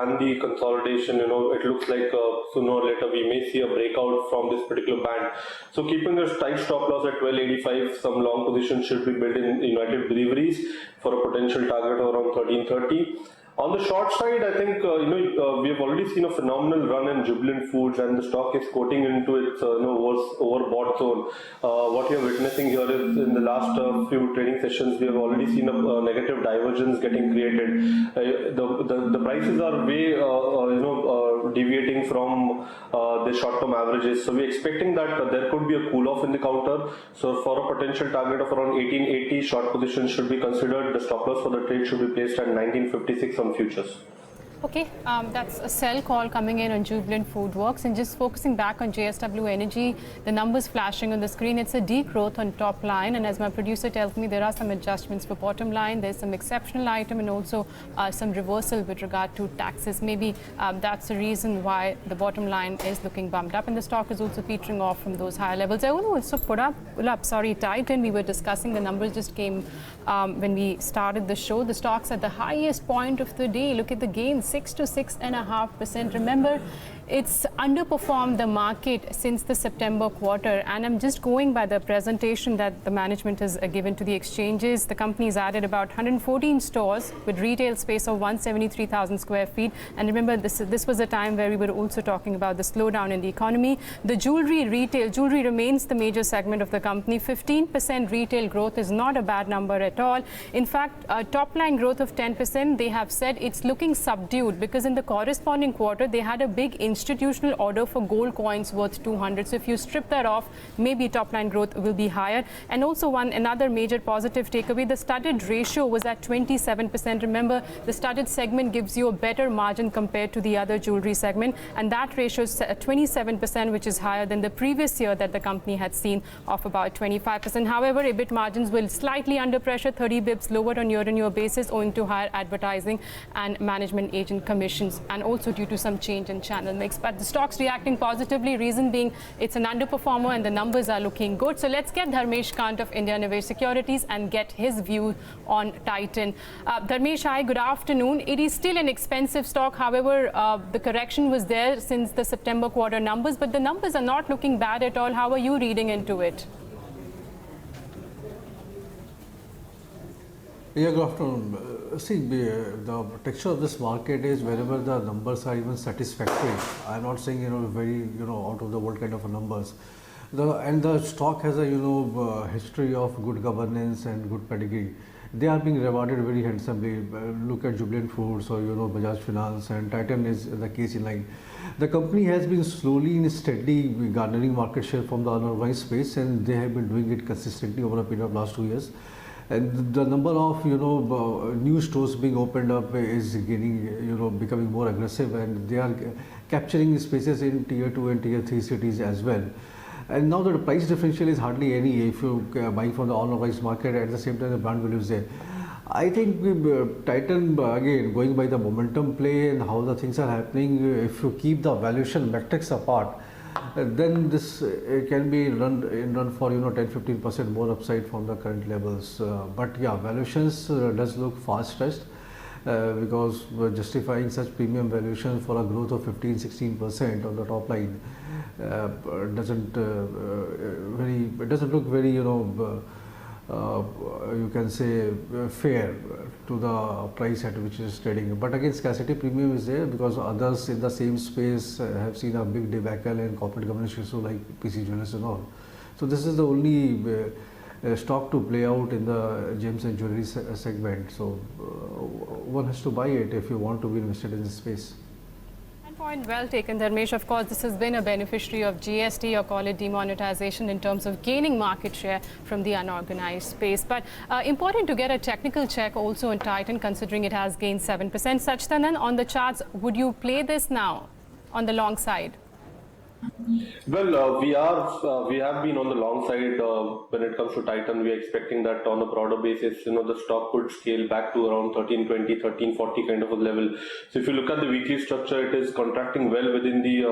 and the consolidation, it looks like sooner or later we may see a breakout from this particular band. So keeping a tight stop loss at 1285, some long positions should be built in United Breweries for a potential target of around 1330. On the short side, I think we have already seen a phenomenal run in Jubilant Foods, and the stock is quoting into its overbought zone. What we are witnessing here is in the last few trading sessions, we have already seen a negative divergence getting created. The prices are way deviating from the short-term averages. So we are expecting that there could be a cool-off in the counter. So for a potential target of around 1880, short positions should be considered. The stop loss for the trade should be placed at 1956 on futures. Okay, that's a sell call coming in on Jubilant Foodworks. And just focusing back on JSW Energy, the numbers flashing on the screen, it's a degrowth on top line. And as my producer tells me, there are some adjustments for bottom line. There's some exceptional item and also some reversal with regard to taxes. Maybe that's the reason why the bottom line is looking bumped up. And the stock is also petering off from those higher levels. I want to also pull up Titan. We were discussing the numbers just came when we started the show. The stock's at the highest point of the day. Look at the gains. 6 to 6.5%. Remember, it's underperformed the market since the September quarter, and I'm just going by the presentation that the management has given to the exchanges. The company's added about 114 stores with retail space of 173,000 square feet. And remember, this was a time where we were also talking about the slowdown in the economy. The jewelry remains the major segment of the company. 15% retail growth is not a bad number at all. In fact, top line growth of 10%, they have said it's looking subdued because in the corresponding quarter, they had a big institutional order for gold coins worth 200. So if you strip that off, maybe top line growth will be higher. And also another major positive takeaway, the studded ratio was at 27%. Remember, the studded segment gives you a better margin compared to the other jewelry segment. And that ratio is at 27%, which is higher than the previous year that the company had seen of about 25%. However, EBIT margins will slightly under pressure, 30 bips lower on year-on-year basis owing to higher advertising and management agent commissions, and also due to some change in channel mix. But the stock's reacting positively, reason being it's an underperformer and the numbers are looking good. So let's get Dharmesh Kant of IndiaNivesh Securities and get his view on Titan. Dharmesh, hi, good afternoon. It is still an expensive stock. However, the correction was there since the September quarter numbers, but the numbers are not looking bad at all. How are you reading into it? Yeah, good afternoon. See, the texture of this market is wherever the numbers are even satisfactory. I'm not saying, very, out of the world kind of numbers. And the stock has a, history of good governance and good pedigree. They are being rewarded very handsomely. Look at Jubilant Foods or, Bajaj Finance, and Titan is the case in line. The company has been slowly and steadily garnering market share from the unorganized space, and they have been doing it consistently over a period of last 2 years. And the number of new stores being opened up is gaining, becoming more aggressive, and they are capturing spaces in tier 2 and tier 3 cities as well. And now the price differential is hardly any if you buying from the unorganized market. At the same time, the brand value is there. I think Titan, again, going by the momentum play and how the things are happening, if you keep the valuation metrics apart, then this can be run for 10-15% more upside from the current levels. But yeah, valuations does look far stretched because justifying such premium valuation for a growth of 15-16% on the top line doesn't look very you can say fair to the price at which it is trading. But again, scarcity premium is there because others in the same space have seen a big debacle and corporate governance issue like PC Jewelers and all. So this is the only stock to play out in the gems and jewelry segment. So one has to buy it if you want to be invested in this space. Point well taken, Dharmesh. Of course, this has been a beneficiary of GST, or call it demonetization, in terms of gaining market share from the unorganized space. But important to get a technical check also on Titan, considering it has gained 7%. Sacchitanand, on the charts, would you play this now on the long side? Well, we have been on the long side when it comes to Titan. We are expecting that on a broader basis, the stock could scale back to around 1320, 1340 kind of a level. So if you look at the weekly structure, it is contracting well within the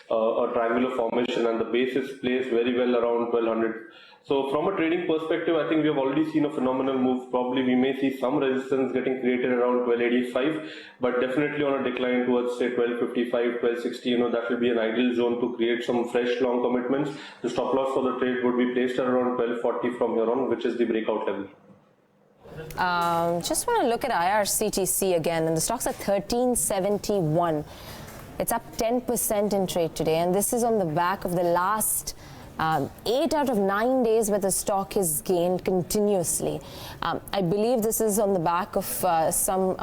a triangular formation, and the basis plays very well around 1200. So from a trading perspective, I think we have already seen a phenomenal move. Probably we may see some resistance getting created around 1285, but definitely on a decline towards say 1255, 1260, that will be an ideal zone to create some fresh long commitments. The stop loss for the trade would be placed at around 1240 from here on, which is the breakout level. Just want to look at IRCTC again, and the stock's at 1371. It's up 10% in trade today, and this is on the back of the last 8 out of 9 days where the stock is gained continuously. I believe this is on the back of some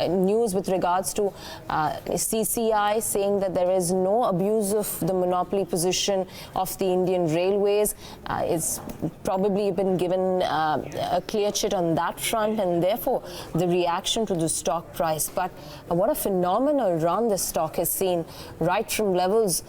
news with regards to CCI saying that there is no abuse of the monopoly position of the Indian Railways. It's probably been given a clear chit on that front, and therefore the reaction to the stock price. But what a phenomenal run this stock has seen, right from levels.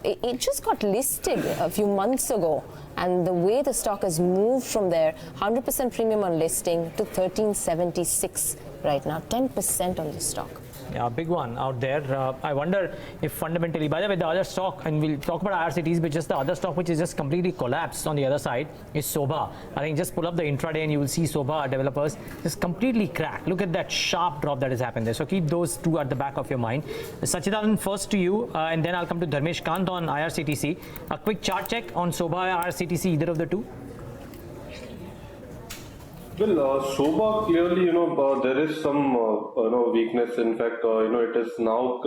It just got listed a few months ago, and the way the stock has moved from there, 100% premium on listing to 1376 right now, 10% on the stock. Yeah, big one out there. I wonder if fundamentally, by the way, the other stock, and we'll talk about IRCTs, but just the other stock which is just completely collapsed on the other side is Sobha. I think just pull up the intraday and you will see Sobha developers just completely crack. Look at that sharp drop that has happened there. So keep those two at the back of your mind. Sacchitanand, first to you, and then I'll come to Dharmesh. Kant on IRCTC. A quick chart check on Sobha, IRCTC, either of the two. Well, Sobha clearly, there is some, weakness. In fact, it is now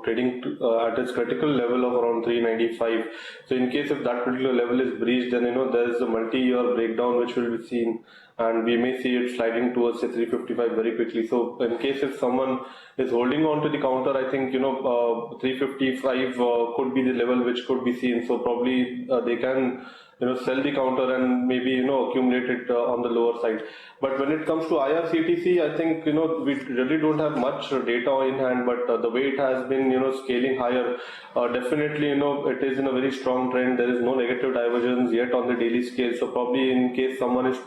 trading at its critical level of around 395. So in case if that particular level is breached, then, there is a multi-year breakdown which will be seen, and we may see it sliding towards say 355 very quickly. So in case if someone is holding on to the counter, I think, 355 could be the level which could be seen. So probably they can sell the counter and maybe, accumulate it on the lower side. But when it comes to IRCTC, I think, we really don't have much data in hand, but the way it has been, scaling higher, definitely, it is in a very strong trend. There is no negative divergence yet on the daily scale. So probably in case someone is,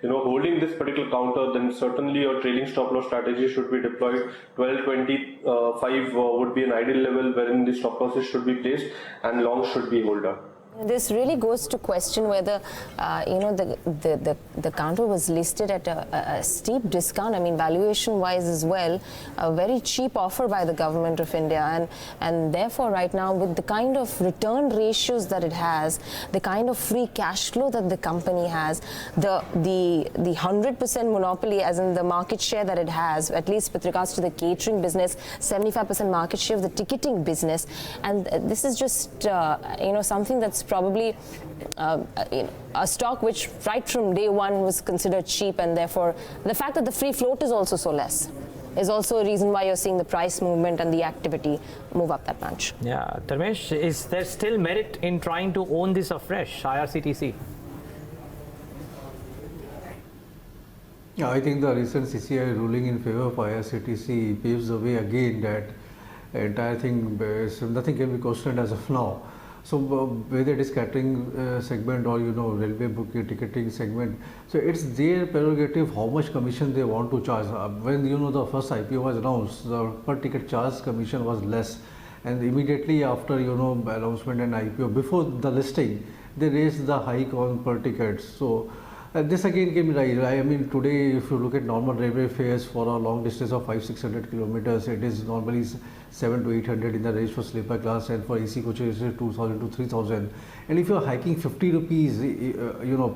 holding this particular counter, then certainly your trailing stop loss strategy should be deployed. 1225 would be an ideal level wherein the stop losses should be placed and long should be holder. This really goes to question whether, the counter was listed at a steep discount. I mean, valuation-wise as well, a very cheap offer by the government of India, and therefore, right now, with the kind of return ratios that it has, the kind of free cash flow that the company has, the 100% monopoly, as in the market share that it has, at least with regards to the catering business, 75% market share of the ticketing business, and this is just something that's probably a stock which right from day one was considered cheap, and therefore the fact that the free float is also so less is also a reason why you're seeing the price movement and the activity move up that much. Yeah, Dharmesh, is there still merit in trying to own this afresh, IRCTC? Yeah, I think the recent CCI ruling in favor of IRCTC paves the way again that entire thing, nothing can be questioned as of now. So whether it is catering segment or railway booking ticketing segment, so it's their prerogative how much commission they want to charge. When the first IPO was announced, the per ticket charge commission was less, and immediately after announcement and IPO, before the listing, they raised the hike on per ticket. So this again came right. I mean, today if you look at normal railway fares for a long distance of 500-600 kilometers, it is normally 700 to 800 in the range for sleeper class, and for AC coaches it is 2000 to 3000. And if you are hiking 50 rupees,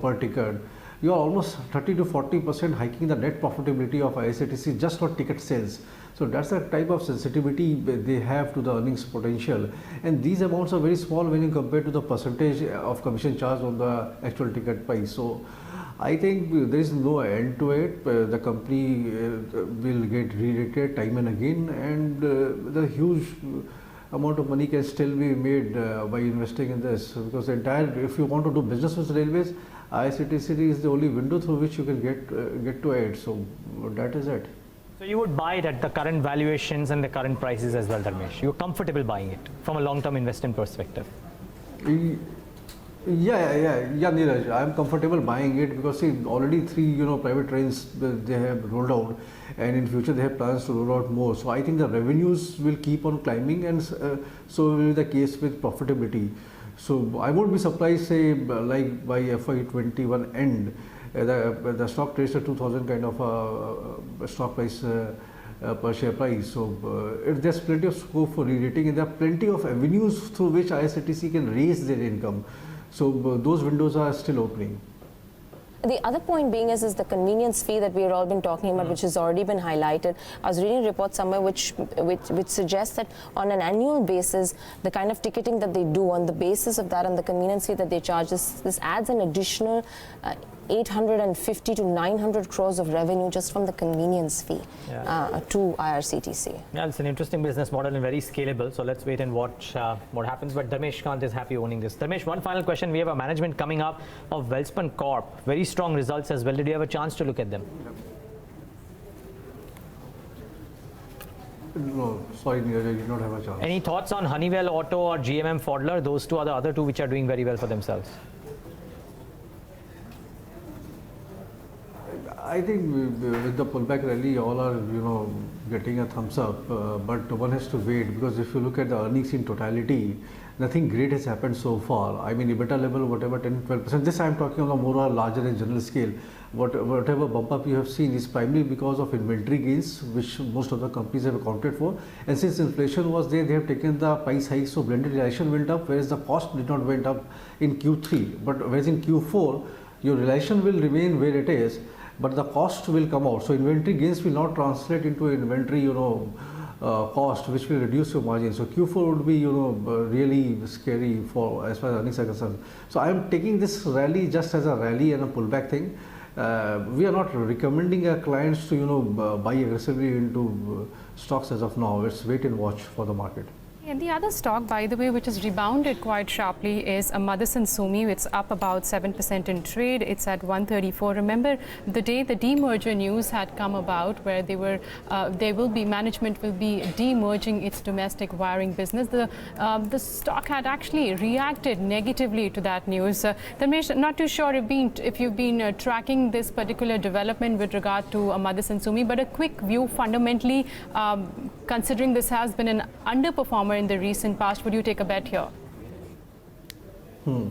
per ticket, you are almost 30 to 40% hiking the net profitability of IRCTC just for ticket sales. So that's the type of sensitivity they have to the earnings potential, and these amounts are very small when you compare to the percentage of commission charged on the actual ticket price. So I think there is no end to it. The company will get re-rated time and again, and the huge amount of money can still be made by investing in this, because if you want to do business with railways, IRCTC is the only window through which you can get to it. So that is it. So you would buy it at the current valuations and the current prices as well, Dharmesh. You're comfortable buying it from a long-term investment perspective. Yeah, Neeraj, I'm comfortable buying it because see, already 3 private trains they have rolled out, and in future they have plans to roll out more. So I think the revenues will keep on climbing, and so will be the case with profitability. So I won't be surprised, say, like by FY21 end, the stock trades at 2000 kind of stock price per share price. So there's plenty of scope for re-rating, and there are plenty of avenues through which IRCTC can raise their income. So those windows are still opening. The other point being is the convenience fee that we've all been talking about, which has already been highlighted. I was reading a report somewhere which suggests that on an annual basis, the kind of ticketing that they do on the basis of that and the convenience fee that they charge, this adds an additional 850 to 900 crores of revenue just from the convenience fee to IRCTC. Yeah, it's an interesting business model and very scalable. So let's wait and watch what happens. But Dharmesh, Kant is happy owning this. Dharmesh, one final question. We have a management coming up of Welspun Corp. Very strong results as well. Did you have a chance to look at them? No, sorry, Neeraj, I did not have a chance. Any thoughts on Honeywell Auto or GMM Pfaudler? Those two are the other two which are doing very well for themselves. I think with the pullback rally, all are getting a thumbs up, but one has to wait, because if you look at the earnings in totality, nothing great has happened so far. I mean, EBITDA level, whatever 10-12%. This I am talking on a more or larger and general scale. Whatever bump up you have seen is primarily because of inventory gains, which most of the companies have accounted for. And since inflation was there, they have taken the price hikes, so blended realization went up, whereas the cost did not went up in Q3. But whereas in Q4, your realization will remain where it is, but the cost will come out. So inventory gains will not translate into inventory, cost, which will reduce your margin. So Q4 would be, really scary for as far as earnings are concerned. So I am taking this rally just as a rally and a pullback thing. We are not recommending our clients to, buy aggressively into stocks as of now. Let's wait and watch for the market. And the other stock, by the way, which has rebounded quite sharply is Motherson Sumi. It's up about 7% in trade. It's at 134. Remember the day the demerger news had come about, where management will be demerging its domestic wiring business. The stock had actually reacted negatively to that news. Dharmesh, not too sure if you've been tracking this particular development with regard to Motherson Sumi, but a quick view fundamentally, considering this has been an underperformer in the recent past, would you take a bet here? No,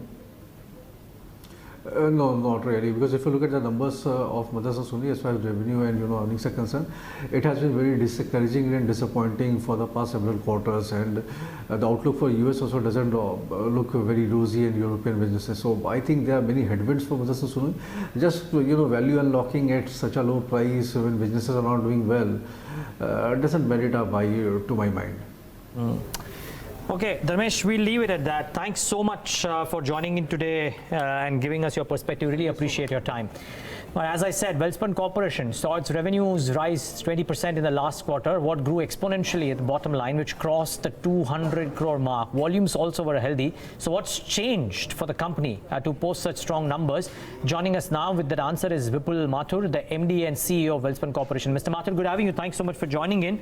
not really, because if you look at the numbers of Motherson Sumi as far as revenue and earnings are concerned, it has been very discouraging and disappointing for the past several quarters, and the outlook for US also doesn't look very rosy in European businesses. So I think there are many headwinds for Motherson Sumi. Just value unlocking at such a low price when businesses are not doing well doesn't merit a buy to my mind. Okay, Dharmesh, we'll leave it at that. Thanks so much for joining in today and giving us your perspective. Really appreciate your time. As I said, Welspun Corporation saw its revenues rise 20% in the last quarter, what grew exponentially at the bottom line, which crossed the 200 crore mark. Volumes also were healthy. So what's changed for the company to post such strong numbers? Joining us now with that answer is Vipul Mathur, the MD and CEO of Welspun Corporation. Mr. Mathur, good having you. Thanks so much for joining in.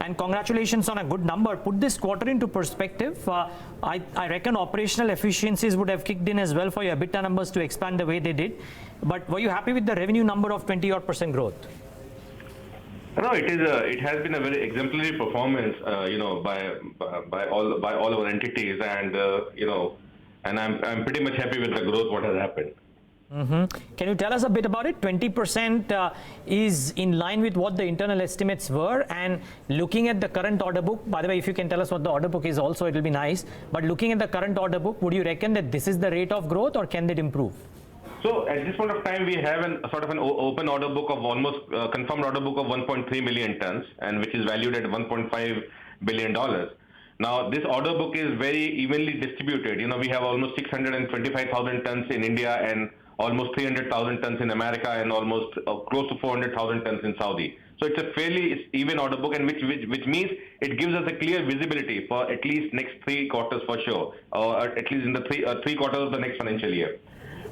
And congratulations on a good number. Put this quarter into perspective. I reckon operational efficiencies would have kicked in as well for your EBITDA numbers to expand the way they did. But were you happy with the revenue number of 20% growth? No, it has been a very exemplary performance, by all our entities, and and I'm pretty much happy with the growth what has happened. Can you tell us a bit about it? 20% is in line with what the internal estimates were, and looking at the current order book, by the way, if you can tell us what the order book is also, it will be nice. But looking at the current order book, would you reckon that this is the rate of growth, or can it improve? So at this point of time, we have an open order book of almost confirmed order book of 1.3 million tons, and which is valued at $1.5 billion. Now, this order book is very evenly distributed. We have almost 625,000 tons in India and almost 300,000 tons in America and almost close to 400,000 tons in Saudi. So it's a fairly even order book, and which means it gives us a clear visibility for at least next 3 quarters for sure, or at least in the three quarters of the next financial year.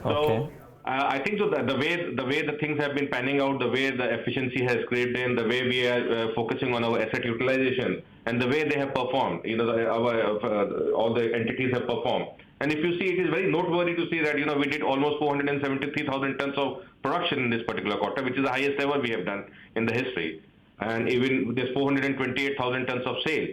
Okay. So I think so that the way the things have been panning out, the way the efficiency has crept in, the way we are focusing on our asset utilization, and the way they have performed, all the entities have performed. And if you see, it is very noteworthy to see that we did almost 473,000 tons of production in this particular quarter, which is the highest ever we have done in the history, and even there's 428,000 tons of sale.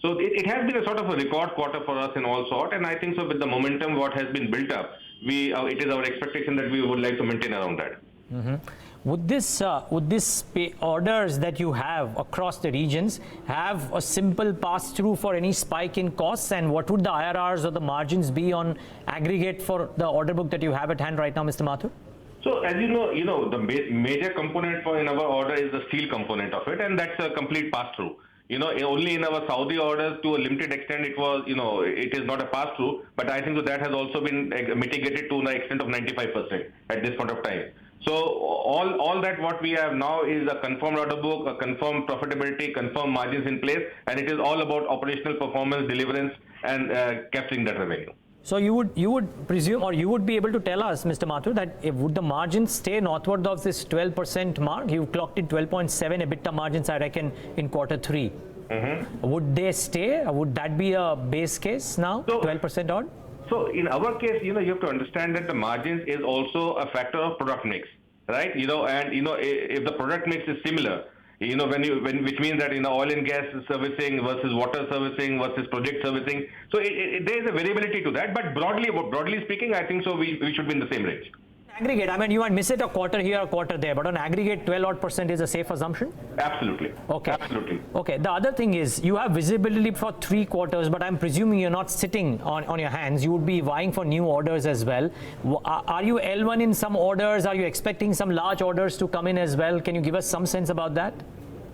So it has been a sort of a record quarter for us in all sort, and I think so with the momentum what has been built up, it is our expectation that we would like to maintain around that. Would this orders that you have across the regions have a simple pass-through for any spike in costs, and what would the IRRs or the margins be on aggregate for the order book that you have at hand right now, Mr. Mathur? So as you know, the major component in our order is the steel component of it, and that's a complete pass-through. Only in our Saudi orders, to a limited extent, it was, it is not a pass-through, but I think that has also been mitigated to the extent of 95% at this point of time. So all that what we have now is a confirmed order book, a confirmed profitability, confirmed margins in place, and it is all about operational performance, deliverance, and capturing that revenue. So you would presume, or you would be able to tell us, Mr. Mathur, that would the margins stay northward of this 12% mark? You've clocked in 12.7 EBITDA margins, I reckon, in Q3. Would they stay? Would that be a base case now, 12% odd? So in our case, you have to understand that the margins is also a factor of product mix, right? If the product mix is similar, which means that oil and gas servicing versus water servicing versus project servicing. So there is a variability to that, but broadly speaking, I think so we should be in the same range. Aggregate, I mean, you might miss it a quarter here, a quarter there, but on aggregate, 12% is a safe assumption? Absolutely. Okay. Absolutely. Okay. The other thing is, you have visibility for 3 quarters, but I'm presuming you're not sitting on your hands. You would be vying for new orders as well. Are you L1 in some orders? Are you expecting some large orders to come in as well? Can you give us some sense about that?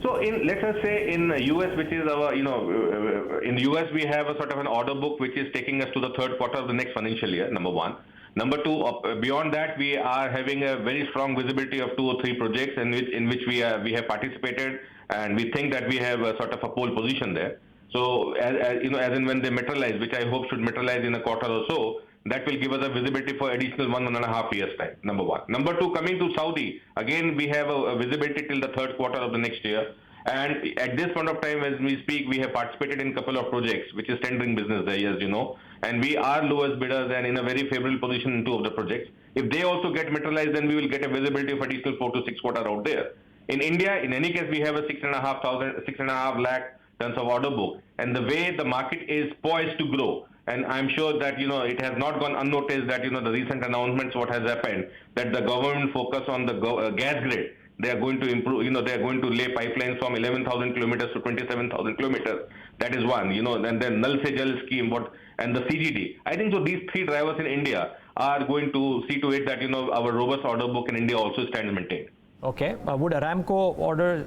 So let us say in the US, which is our, in the US, we have a sort of an order book which is taking us to the 3rd quarter of the next financial year, number one. Number two, beyond that, we are having a very strong visibility of 2 or 3 projects in which we have participated, and we think that we have a sort of a pole position there. So as and when they materialize, which I hope should materialize in a quarter or so, that will give us a visibility for additional 1.5 years time, number one. Number two, coming to Saudi, again, we have a visibility till the 3rd quarter of the next year. And at this point of time, as we speak, we have participated in a couple of projects, which is tendering business there, as you know. And we are lowest bidders and in a very favorable position in 2 of the projects. If they also get materialized, then we will get a visibility of additional 4 to 6 quarters out there. In India, in any case, we have a 6.5 lakh tons of order book. And the way the market is poised to grow, and I'm sure that, it has not gone unnoticed that, the recent announcements, what has happened, that the government focus on the gas grid. They are going to improve, they are going to lay pipelines from 11,000 kilometers to 27,000 kilometers. That is one, and then Nal Se Jal scheme, and the CGD. I think so these 3 drivers in India are going to see to it that, our robust order book in India also stands maintained. Okay. Would Aramco order,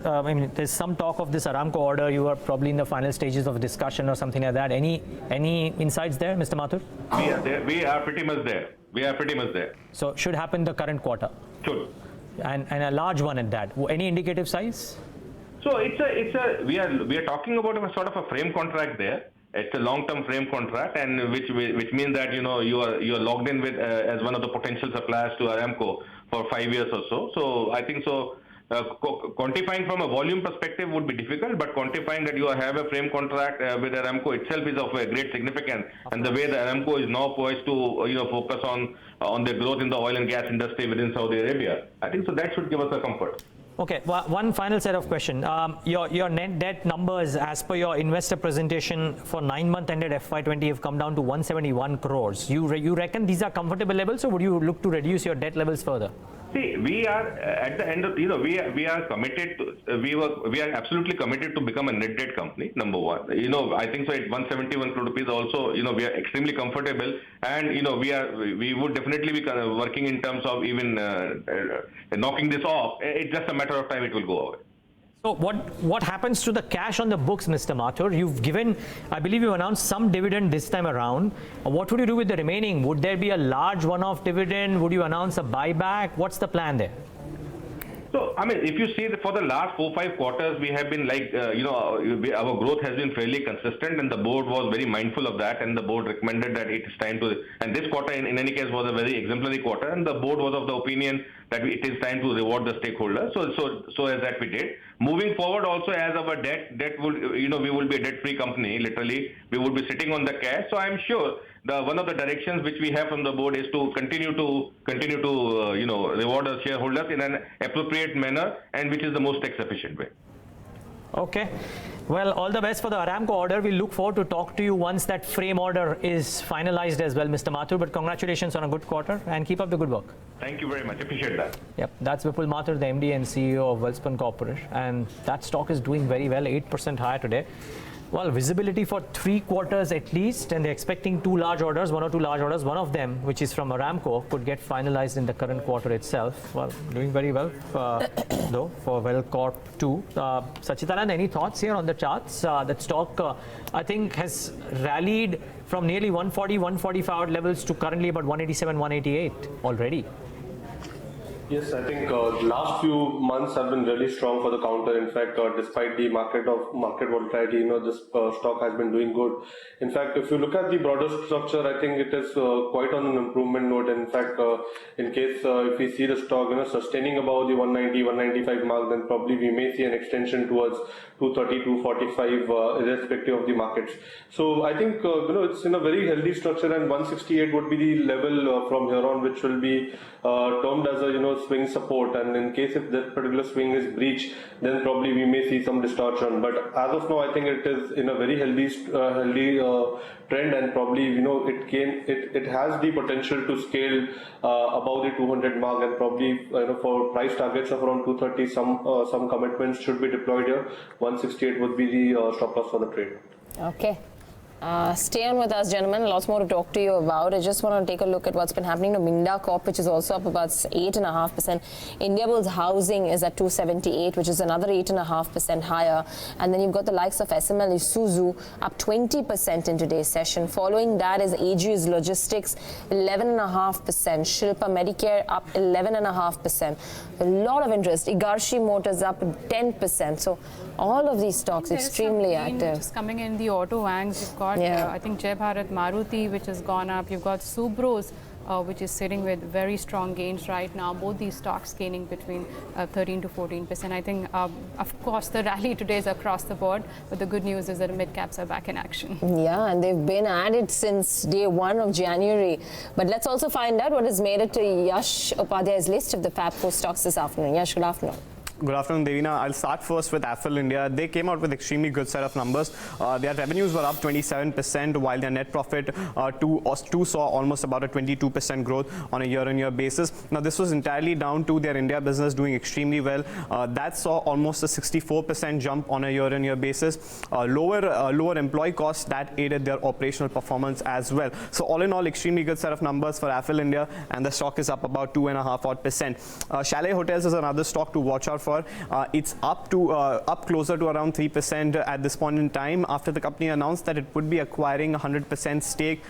there's some talk of this Aramco order. You are probably in the final stages of discussion or something like that. Any insights there, Mr. Mathur? We are there. We are pretty much there. So should happen the current quarter? Should. And a large one at that. Any indicative size? So we are talking about a sort of a frame contract there. It's a long-term frame contract, and which means that you are logged in with as one of the potential suppliers to Aramco for 5 years or so. So I think so. Quantifying from a volume perspective would be difficult, but quantifying that you have a frame contract with Aramco itself is of a great significance. And the way the Aramco is now poised to focus on the growth in the oil and gas industry within Saudi Arabia, I think so that should give us a comfort. Okay, one final set of questions. Your net debt numbers, as per your investor presentation for 9-month ended FY20, have come down to 171 crores. You reckon these are comfortable levels, or would you look to reduce your debt levels further? See, we are at the end of, we are committed to, we are absolutely committed to become a net debt company, number one. I think so at 171 crore rupees also, we are extremely comfortable, and, we would definitely be working in terms of even knocking this off. It's just a matter of time it will go away. So what happens to the cash on the books, Mr. Mathur? You've given, I believe you announced some dividend this time around. What would you do with the remaining? Would there be a large one-off dividend? Would you announce a buyback? What's the plan there? So, if you see for the last 4-5 quarters, we have been like, our growth has been fairly consistent, and the board was very mindful of that, and the board recommended that it is time to, and this quarter in any case was a very exemplary quarter, and the board was of the opinion that it is time to reward the stakeholders. So as that we did. Moving forward also, as our debt would, we will be a debt-free company, literally. We would be sitting on the cash. So I'm sure one of the directions which we have from the board is to continue to reward our shareholders in an appropriate manner, and which is the most tax-efficient way. Okay. Well, all the best for the Aramco order. We look forward to talk to you once that frame order is finalized as well, Mr. Mathur. But congratulations on a good quarter, and keep up the good work. Thank you very much. Appreciate that. Yep, that's Vipul Mathur, the MD and CEO of Welspun Corp. And that stock is doing very well, 8% higher today. Well, visibility for 3 quarters at least, and they're expecting 2 large orders, 1 or 2 large orders. One of them, which is from Aramco, could get finalized in the current quarter itself. Well, doing very well, though, for Well Corp too. Sacchitanand, any thoughts here on the charts? That stock, I think, has rallied from nearly 140, 145 levels to currently about 187, 188 already. Yes, I think last few months have been really strong for the counter. In fact, despite the market volatility, this stock has been doing good. In fact, if you look at the broader structure, I think it is quite on an improvement note. In fact, in case if we see the stock, sustaining above the 190, 195 mark, then probably we may see an extension towards 230, 245, irrespective of the markets. So I think it's in a very healthy structure, and 168 would be the level from here on, which will be termed as a swing support, and in case if that particular swing is breached, then probably we may see some distortion. But as of now, I think it is in a very healthy trend, and probably it has the potential to scale above the 200 mark, and probably for price targets of around 230, some commitments should be deployed here. 168 would be the stop loss for the trade. Okay. Stay on with us, gentlemen. Lots more to talk to you about. I just want to take a look at what's been happening to Mohindar Corp, which is also up about 8.5%. Indiabulls Housing is at 278, which is another 8.5% higher. And then you've got the likes of SML Isuzu up 20% in today's session. Following that is Aegis Logistics, 11.5%. Shilpa Medicare up 11.5%. A lot of interest. Igarshi Motors up 10%. So all of these stocks extremely active. Just coming in the auto wangs, you've got I think Jai Bharat Maruti, which has gone up. You've got Subros, which is sitting with very strong gains right now. Both these stocks gaining between 13 to 14%. I think, of course, the rally today is across the board, but the good news is that mid caps are back in action. Yeah, and they've been at it since day 1 of January. But let's also find out what has made it to Yash Upadhyay's list of the Fab 4 stocks this afternoon. Yash, good afternoon. Good afternoon, Devina. I'll start first with Affle India. They came out with extremely good set of numbers. Their revenues were up 27%, while their net profit too saw almost about a 22% growth on a year-on-year basis. Now, this was entirely down to their India business doing extremely well. That saw almost a 64% jump on a year-on-year basis. Lower employee costs that aided their operational performance as well. So all in all, extremely good set of numbers for Affle India, and the stock is up about 2.5%. Chalet Hotels is another stock to watch out for. It's up closer to around 3% at this point in time, after the company announced that it would be acquiring 100% stake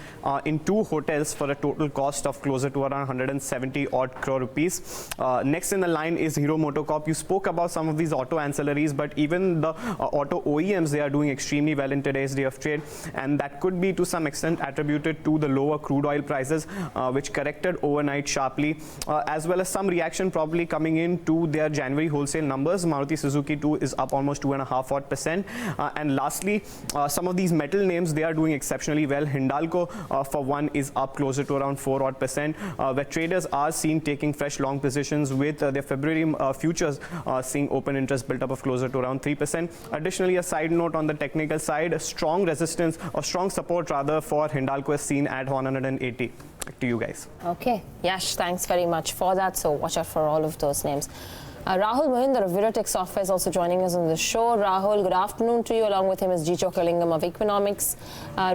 in 2 hotels for a total cost of closer to around 170 odd crore rupees. Next in the line is Hero MotoCorp. You spoke about some of these auto ancillaries, but even the auto OEMs, they are doing extremely well in today's day of trade, and that could be to some extent attributed to the lower crude oil prices, which corrected overnight sharply, as well as some reaction probably coming in to their January wholesale numbers. Maruti Suzuki too is up almost 2.5%. And lastly, some of these metal names, they are doing exceptionally well. Hindalco, for one, is up closer to around 4%, where traders are seen taking fresh long positions, with their February futures seeing open interest built up of closer to around 3%. Additionally, a side note on the technical side, strong resistance or strong support rather for Hindalco is seen at 180. Back to you guys. Okay, Yash, thanks very much for that. So watch out for all of those names. Rahul Mohindar of Viratech Software is also joining us on the show. Rahul, good afternoon to you. Along with him is G. Chokkalingam of Economics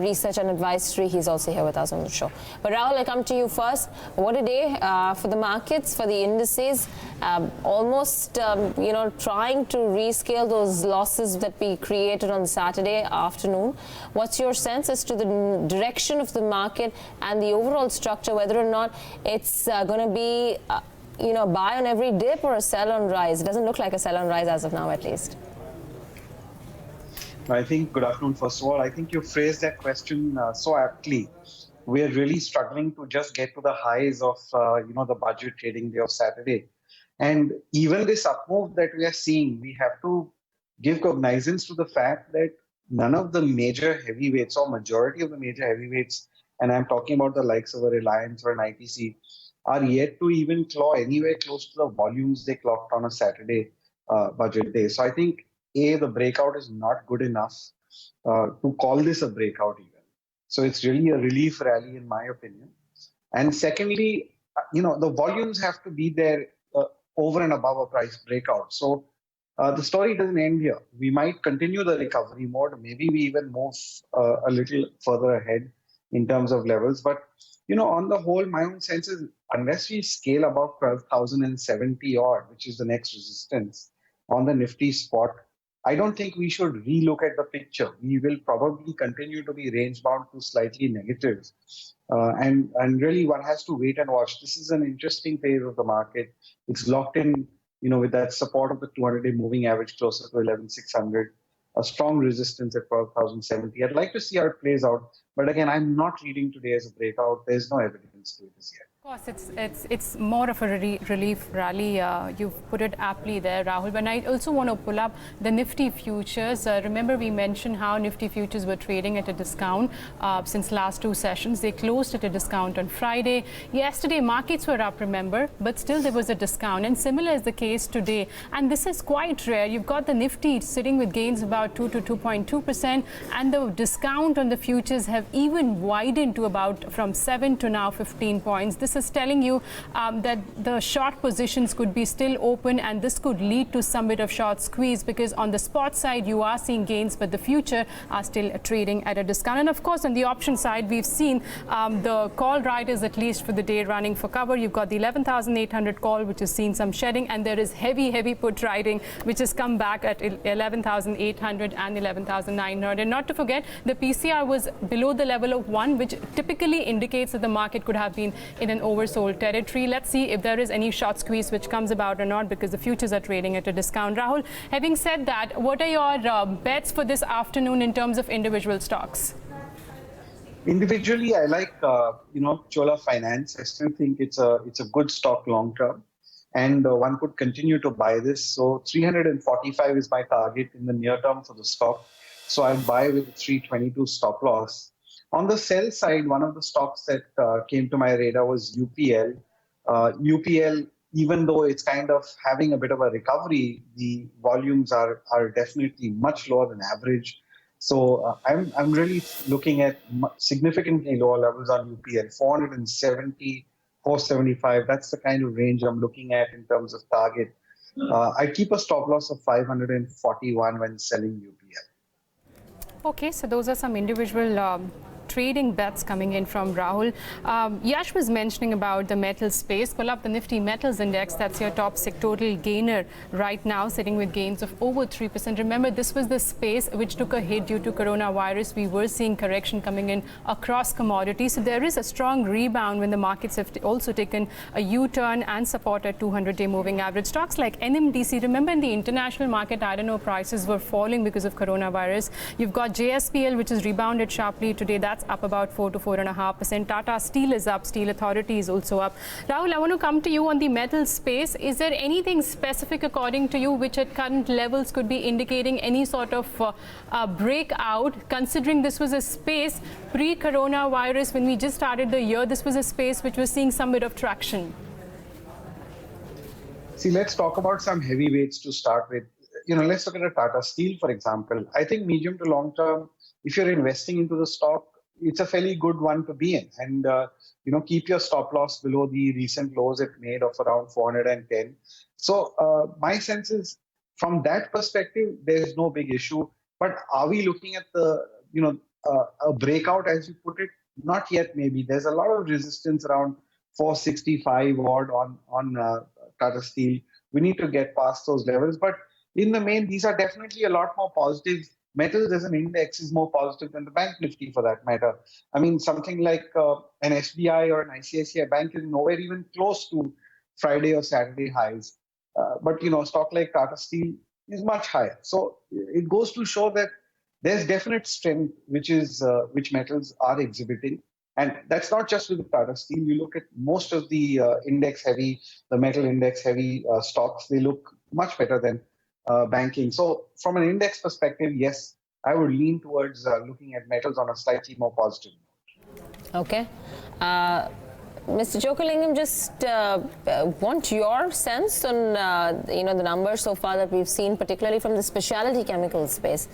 Research and Advisory. He's also here with us on the show. But Rahul, I'll come to you first. What a day for the markets, for the indices. Almost, trying to rescale those losses that we created on Saturday afternoon. What's your sense as to the direction of the market and the overall structure, whether or not it's going to be buy on every dip or a sell on rise? It doesn't look like a sell on rise as of now, at least. I think, good afternoon, first of all. I think you phrased that question so aptly. We are really struggling to just get to the highs of, the budget trading day of Saturday. And even this up move that we are seeing, we have to give cognizance to the fact that none of the major heavyweights, or majority of the major heavyweights, and I'm talking about the likes of a Reliance or an ITC, are yet to even claw anywhere close to the volumes they clocked on a Saturday budget day. So I think, A, the breakout is not good enough to call this a breakout even. So it's really a relief rally in my opinion. And secondly, the volumes have to be there over and above a price breakout. So the story doesn't end here. We might continue the recovery mode. Maybe we even move a little further ahead in terms of levels. But, on the whole, my own sense is unless we scale above 12,070 odd, which is the next resistance on the Nifty spot, I don't think we should relook at the picture. We will probably continue to be range bound to slightly negative. And really one has to wait and watch. This is an interesting phase of the market. It's locked in, with that support of the 200-day moving average closer to 11,600, a strong resistance at 12,070. I'd like to see how it plays out. But again, I'm not reading today as a breakout. There's no evidence to it as yet. Of course, it's more of a relief rally. You've put it aptly there, Rahul. But I also want to pull up the Nifty futures. Remember, we mentioned how Nifty futures were trading at a discount since last two sessions. They closed at a discount on Friday. Yesterday, markets were up, remember, but still there was a discount. And similar is the case today. And this is quite rare. You've got the Nifty sitting with gains about 2 to 2.2%, and the discount on the futures have even widened to about from 7 to now 15 points. This is telling you that the short positions could be still open, and this could lead to some bit of short squeeze, because on the spot side you are seeing gains, but the future are still trading at a discount. And of course on the option side we've seen the call riders, at least for the day, running for cover. You've got the 11,800 call, which has seen some shedding, and there is heavy put riding, which has come back at 11,800 and 11,900. And not to forget, the PCR was below the level of 1, which typically indicates that the market could have been in an oversold territory. Let's see if there is any short squeeze which comes about or not, because the futures are trading at a discount. Rahul, having said that, what are your bets for this afternoon in terms of individual stocks? Individually, I like Chola Finance. I still think it's a good stock long term, and one could continue to buy this. So 345 is my target in the near term for the stock. So I'll buy with a 322 stop loss. On the sell side, one of the stocks that came to my radar was UPL. UPL, even though it's kind of having a bit of a recovery, the volumes are definitely much lower than average. So I'm really looking at significantly lower levels on UPL, 470, 475. That's the kind of range I'm looking at in terms of target. I keep a stop loss of 541 when selling UPL. Okay, so those are some individual trading bets coming in from Rahul. Yash was mentioning about the metal space. Pull up the Nifty Metals Index. That's your top sectoral gainer right now, sitting with gains of over 3%. Remember, this was the space which took a hit due to coronavirus. We were seeing correction coming in across commodities. So there is a strong rebound when the markets have also taken a U-turn and support at 200-day moving average. Stocks like NMDC, remember in the international market, iron ore prices were falling because of coronavirus. You've got JSPL, which has rebounded sharply today. That's up about 4 to 4.5%. Tata Steel is up. Steel Authority is also up. Rahul, I want to come to you on the metal space. Is there anything specific, according to you, which at current levels could be indicating any sort of breakout, considering this was a space pre-coronavirus when we just started the year? This was a space which was seeing some bit of traction. See, let's talk about some heavyweights to start with. Let's look at a Tata Steel, for example. I think medium to long term, if you're investing into the stock, it's a fairly good one to be in. And, keep your stop loss below the recent lows it made of around 410. So my sense is, from that perspective, there's no big issue. But are we looking at a breakout, as you put it? Not yet, maybe. There's a lot of resistance around 465 odd on Tata Steel. We need to get past those levels. But in the main, these are definitely a lot more positive. Metals as an index is more positive than the bank Nifty, for that matter. I mean, something like an SBI or an ICICI Bank is nowhere even close to Friday or Saturday highs. But a stock like Tata Steel is much higher. So it goes to show that there's definite strength which metals are exhibiting. And that's not just with Tata Steel. You look at most of the metal index heavy stocks, they look much better than banking. So from an index perspective, yes, I would lean towards looking at metals on a slightly more positive note. Okay. Mr. Chokkalingam, just want your sense on the numbers so far that we've seen, particularly from the specialty chemical space.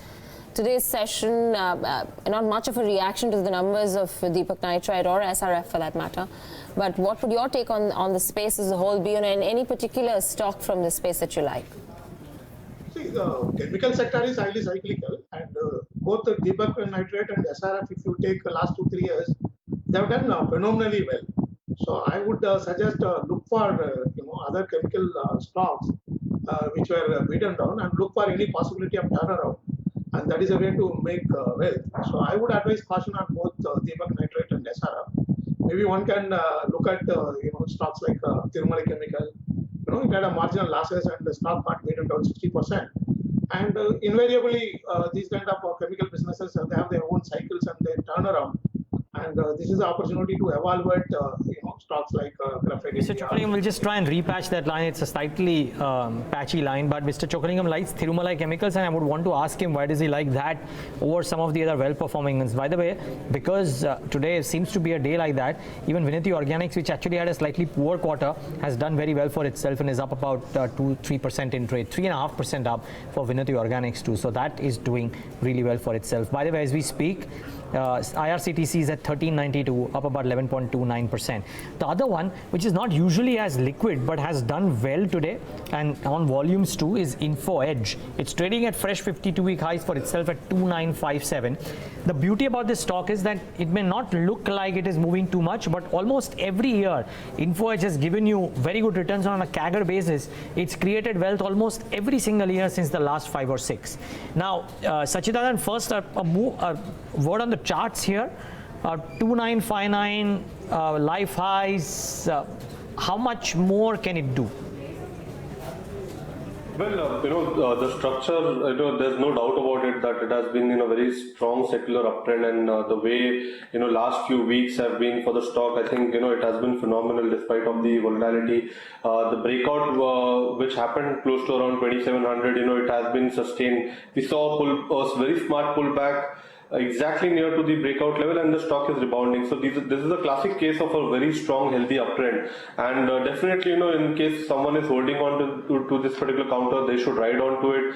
Today's session, not much of a reaction to the numbers of Deepak Nitrite or SRF for that matter. But what would your take on the space as a whole be, and any particular stock from the space that you like? See, See, the chemical sector is highly cyclical, and both the Deepak Nitrate and SRF, if you take the last 2-3 years, they have done phenomenally well. So I would suggest look for other chemical stocks which were beaten down, and look for any possibility of turnaround, and that is a way to make wealth. So I would advise caution on both Deepak Nitrate and SRF. Maybe one can look at stocks like Tirumala Chemical. It had a marginal losses and the stock got beaten down 60%. And invariably, these kind of chemical businesses, they have their own cycles and they turn around. And this is the opportunity to evaluate, stocks like graphite. Mr. Chokkalingam will just try and repatch that line. It's a slightly patchy line, but Mr. Chokkalingam likes Tirumala Chemicals, and I would want to ask him why does he like that over some of the other well-performing ones. By the way, because today seems to be a day like that, even Vinati Organics, which actually had a slightly poor quarter, has done very well for itself and is up about 2-3% in trade, 3.5% up for Vinati Organics too. So that is doing really well for itself. By the way, as we speak, IRCTC is at 1392, up about 11.29%. The other one, which is not usually as liquid but has done well today and on volumes too, is Info Edge. It's trading at fresh 52-week highs for itself at 2957. The beauty about this stock is that it may not look like it is moving too much, but almost every year Info Edge has given you very good returns on a CAGR basis. It's created wealth almost every single year since the last 5 or 6. Now, Sacchitanand, first a word on the charts here. 2959 life highs. How much more can it do? Well, the structure, there's no doubt about it that it has been in a very strong secular uptrend, and the way, last few weeks have been for the stock, I think, it has been phenomenal despite of the volatility. The breakout, which happened close to around 2700, it has been sustained. We saw a very smart pullback exactly near to the breakout level, and the stock is rebounding. So this is a classic case of a very strong, healthy uptrend. And definitely, in case someone is holding on to this particular counter, they should ride on to it.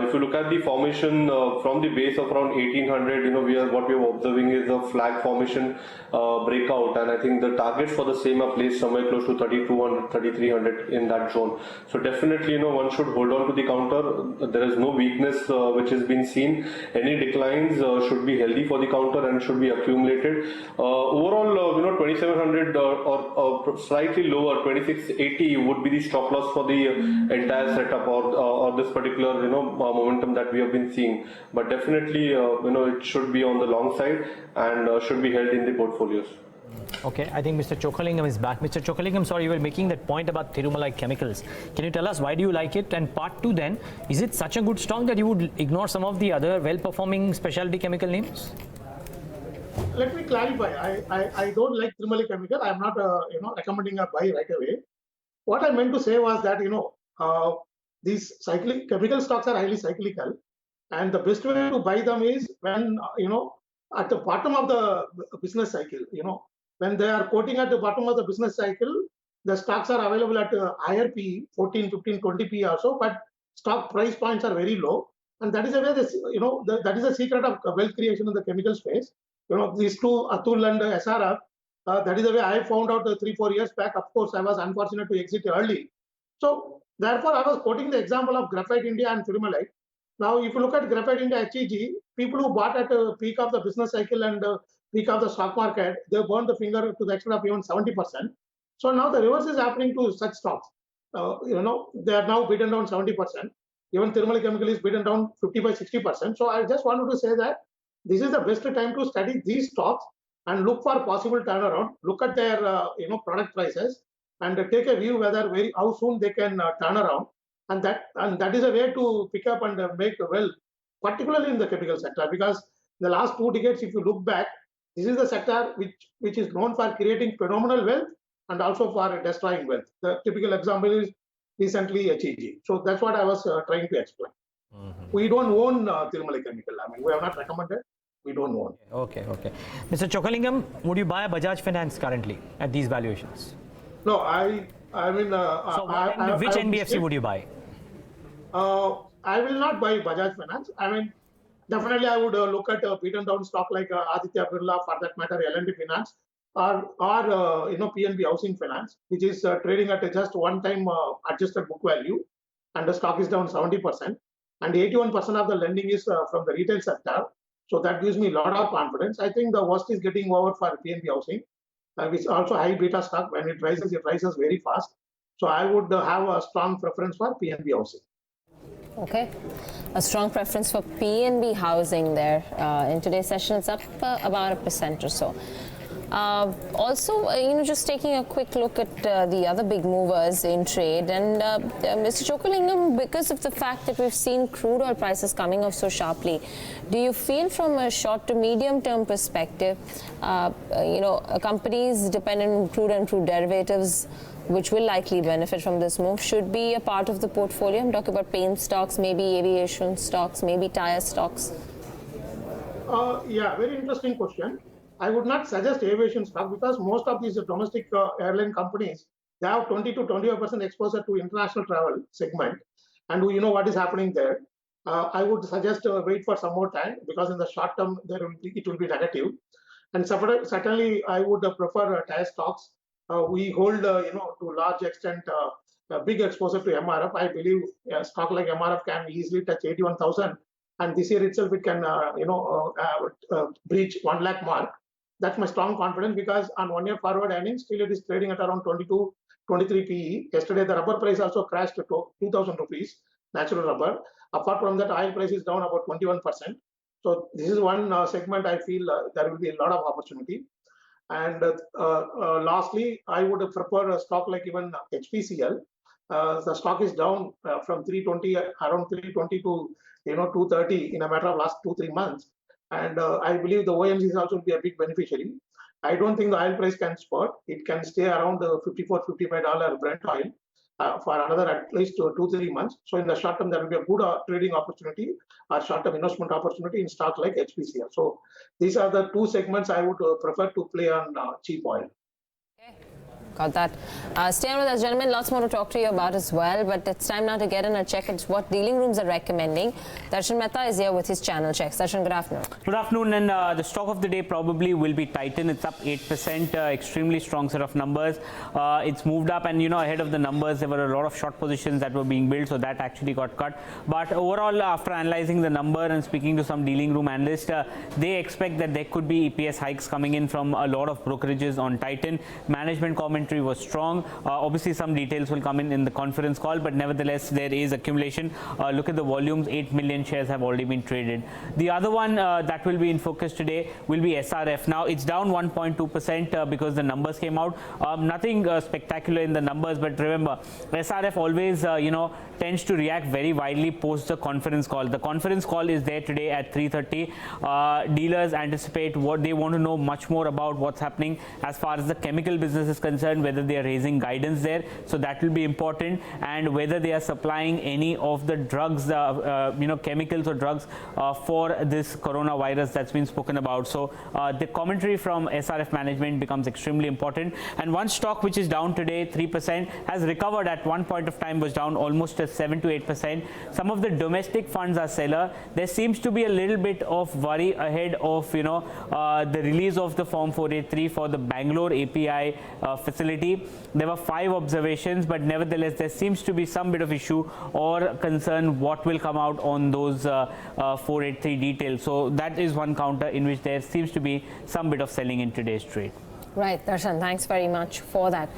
If you look at the formation from the base of around 1800, what we are observing is a flag formation breakout, and I think the targets for the same are placed somewhere close to 3200, 3300 in that zone. So definitely, one should hold on to the counter. There is no weakness which has been seen. Any declines should be healthy for the counter and should be accumulated. Overall, 2700 or slightly lower, 2680 would be the stop loss for the entire setup or this particular momentum that we have been seeing. But definitely, it should be on the long side and should be held in the portfolios. Okay, I think Mr. Chokkalingam is back. Mr. Chokkalingam, sorry, you were making that point about Tirumala Chemicals. Can you tell us why do you like it? And part 2 then, is it such a good stock that you would ignore some of the other well-performing specialty chemical names? Let me clarify. I don't like Tirumala Chemical. I am not recommending a buy right away. What I meant to say was that these chemical stocks are highly cyclical, and the best way to buy them is when at the bottom of the business cycle. When they are quoting at the bottom of the business cycle, the stocks are available at higher P, 14, 15, 20 P also, but stock price points are very low, and that is a way that is a secret of wealth creation in the chemical space. These two, Atul and SRF, that is the way I found out 3-4 years back. Of course, I was unfortunate to exit early. So therefore, I was quoting the example of Graphite India and Tirumala. Now, if you look at Graphite India HEG, people who bought at the peak of the business cycle and peak of the stock market, they burned the finger to the extent of even 70%. So now the reverse is happening to such stocks. They are now beaten down 70%. Even Tirumala Chemical is beaten down 55-60%. So I just wanted to say that this is the best time to study these stocks and look for possible turnaround. Look at their product prices and take a view whether how soon they can turn around. And that is a way to pick up and make wealth, particularly in the chemical sector, because the last 2 decades, if you look back, this is the sector which is known for creating phenomenal wealth and also for destroying wealth. The typical example is recently HEG. So that's what I was trying to explain. We don't own Tirumala Chemical. We have not recommended. We don't own. Okay. Mr. Chokkalingam, would you buy a Bajaj Finance currently at these valuations? No, which NBFC would you buy? I will not buy Bajaj Finance. Definitely I would look at a beaten down stock like Aditya Birla, for that matter, L&T Finance, or PNB Housing Finance, which is trading at just one time adjusted book value, and the stock is down 70%. and 81% of the lending is from the retail sector. So that gives me a lot of confidence. I think the worst is getting over for PNB Housing, which also high beta stock. When it rises very fast. So I would have a strong preference for PNB Housing. Okay, a strong preference for PNB Housing there. In today's session, it's up about 1% or so. Also, just taking a quick look at the other big movers in trade, and Mr. Chokkalingam, because of the fact that we've seen crude oil prices coming off so sharply, do you feel from a short to medium term perspective, companies dependent on crude and crude derivatives, which will likely benefit from this move, should be a part of the portfolio? I'm talking about paint stocks, maybe aviation stocks, maybe tire stocks. Yeah, very interesting question. I would not suggest aviation stock because most of these domestic airline companies, they have 20 to 25% exposure to international travel segment, and you know what is happening there. I would suggest wait for some more time because in the short term it will be negative, and certainly I would prefer tire stocks. We hold to large extent a big exposure to MRF. I believe a stock like MRF can easily touch 81,000, and this year itself it can breach 1 lakh mark. That's my strong confidence because on 1 year forward earnings, still it is trading at around 22, 23 PE. Yesterday, the rubber price also crashed to 2,000 rupees, natural rubber. Apart from that, oil price is down about 21%. So this is one segment I feel there will be a lot of opportunity. And lastly, I would prefer a stock like even HPCL. The stock is down from 320, around 320 to 230 in a matter of last 2-3 months. And I believe the OMCs also will be a big beneficiary. I don't think the oil price can spurt. It can stay around the $54, $55 Brent oil for another at least 2-3 months. So in the short term, there will be a good trading opportunity or short-term investment opportunity in stock like HPCL. So these are the two segments I would prefer to play on cheap oil. Okay. Got that. Stay on with us, gentlemen. Lots more to talk to you about as well. But it's time now to get in a check at what dealing rooms are recommending. Darshan Mehta is here with his channel checks. Darshan, good afternoon. Good afternoon. And the stock of the day probably will be Titan. It's up 8%. Extremely strong set of numbers. It's moved up, and ahead of the numbers, there were a lot of short positions that were being built, so that actually got cut. But overall, after analyzing the number and speaking to some dealing room analysts, they expect that there could be EPS hikes coming in from a lot of brokerages on Titan. Management commentary was strong. Obviously, some details will come in the conference call, but nevertheless, there is accumulation. Look at the volumes. 8 million shares have already been traded. The other one that will be in focus today will be SRF. Now, it's down 1.2% because the numbers came out. Nothing spectacular in the numbers, but remember, SRF always, tends to react very widely post the conference call. The conference call is there today at 3:30. Dealers anticipate what they want to know much more about what's happening as far as the chemical business is concerned, whether they are raising guidance there. So that will be important, and whether they are supplying any of the drugs, chemicals or drugs for this coronavirus that's been spoken about. So the commentary from SRF management becomes extremely important. And one stock which is down today, 3%, has recovered at one point of time, was down almost 7 to 8%. Some of the domestic funds are seller. There seems to be a little bit of worry ahead of the release of the Form 483 for the Bangalore API facility. There were 5 observations, but nevertheless there seems to be some bit of issue or concern what will come out on those 483 details. So that is one counter in which there seems to be some bit of selling in today's trade. Right, Darshan, thanks very much for that.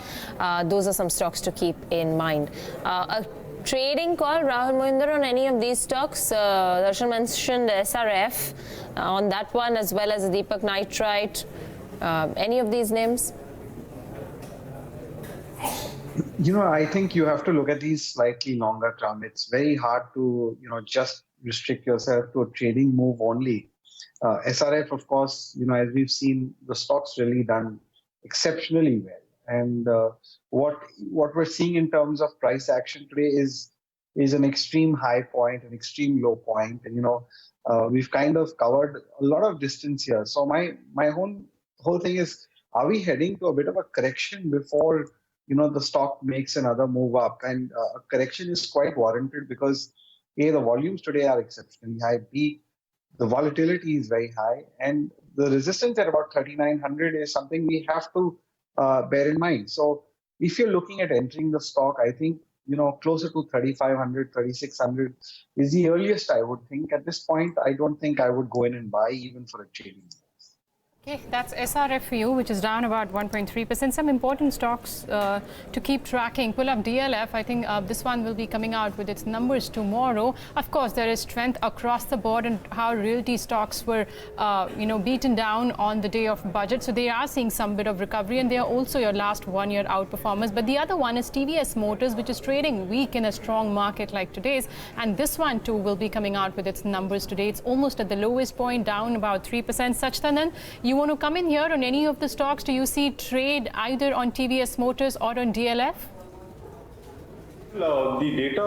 Those are some stocks to keep in mind. A trading call, Rahul, Mohindar, on any of these stocks? Darshan mentioned SRF on that one, as well as Deepak Nitrite. Any of these names? I think you have to look at these slightly longer term. It's very hard to, just restrict yourself to a trading move only. SRF, of course, as we've seen, the stock's really done exceptionally well. And what we're seeing in terms of price action today is an extreme high point, an extreme low point. And, we've kind of covered a lot of distance here. So my whole thing is, are we heading to a bit of a correction before, the stock makes another move up? And a correction is quite warranted because A, the volumes today are exceptionally high. B, the volatility is very high. And the resistance at about 3,900 is something we have to bear in mind. So if you're looking at entering the stock, I think, closer to 3,500, 3,600 is the earliest I would think. At this point, I don't think I would go in and buy even for a trading. Okay, that's SRF for you, which is down about 1.3%. Some important stocks to keep tracking. Pull up DLF. I think this one will be coming out with its numbers tomorrow. Of course, there is strength across the board and how realty stocks were, beaten down on the day of budget. So they are seeing some bit of recovery, and they are also your last 1 year outperformers. But the other one is TVS Motors, which is trading weak in a strong market like today's. And this one too will be coming out with its numbers today. It's almost at the lowest point, down about 3%. Sacchitanand, you want to come in here on any of the stocks? Do you see trade either on TVS Motors or on DLF? The data,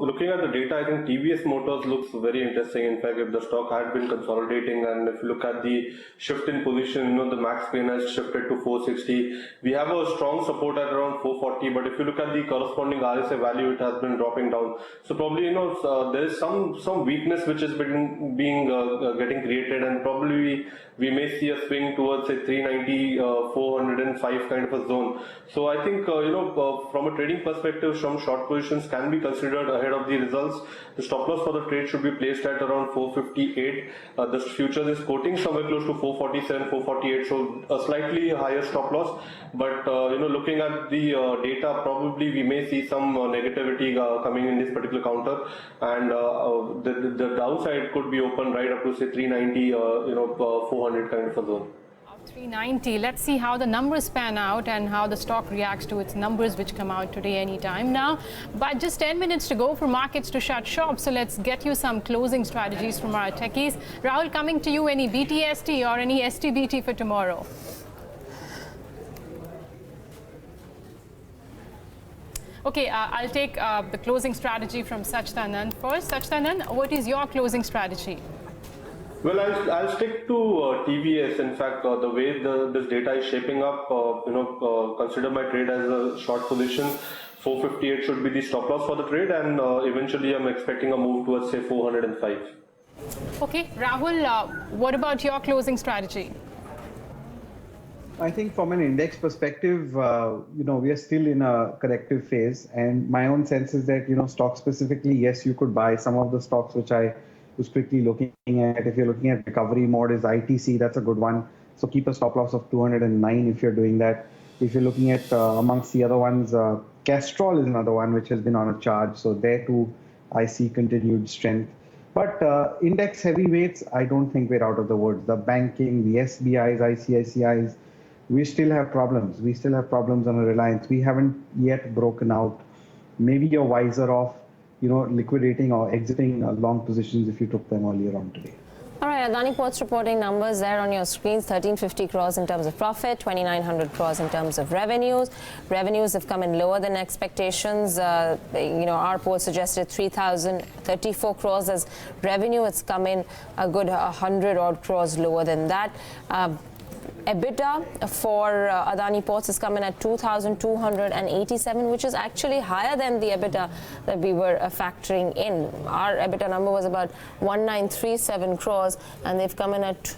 looking at the data, I think TVS Motors looks very interesting. In fact, if the stock had been consolidating, and if you look at the shift in position, the max pain has shifted to 460. We have a strong support at around 440, but if you look at the corresponding RSI value, it has been dropping down. So probably, there is some weakness which is getting created, and probably we may see a swing towards say 390, 405 kind of a zone. So I think, from a trading perspective, some short positions can be considered ahead of the results. The stop loss for the trade should be placed at around 458. The futures is quoting somewhere close to 447, 448, so a slightly higher stop loss. But looking at the data, probably we may see some negativity coming in this particular counter, and the downside could be open right up to say 390, 400 kind of a zone. 390. Let's see how the numbers pan out and how the stock reacts to its numbers, which come out today anytime now. But just 10 minutes to go for markets to shut shop. So let's get you some closing strategies from our techies. Rahul, coming to you, any BTST or any STBT for tomorrow? Okay, I'll take the closing strategy from Sacchitanand first. Sacchitanand, what is your closing strategy? Well, I'll stick to TVS. In fact, the way this data is shaping up, consider my trade as a short position. 458 should be the stop loss for the trade, and eventually I'm expecting a move towards say 405. Okay, Rahul, what about your closing strategy? I think from an index perspective, we are still in a corrective phase, and my own sense is that, stock specifically, yes, you could buy some of the stocks which I was quickly looking at. If you're looking at recovery mode, is ITC, that's a good one. So keep a stop loss of 209 if you're doing that. If you're looking at amongst the other ones, Castrol is another one which has been on a charge. So there too, I see continued strength. But index heavyweights, I don't think we're out of the woods. The banking, the SBIs, ICICIs, we still have problems. We still have problems on a Reliance. We haven't yet broken out. Maybe you're wiser off liquidating or exiting long positions if you took them earlier on today. All right, Adani Ports reporting numbers there on your screens. 1350 crores in terms of profit, 2900 crores in terms of revenues. Revenues have come in lower than expectations. Our report suggested 3034 crores as revenue. It's come in a good 100 odd crores lower than that. EBITDA for Adani Ports has come in at 2,287, which is actually higher than the EBITDA that we were factoring in. Our EBITDA number was about 1937 crores, and they've come in at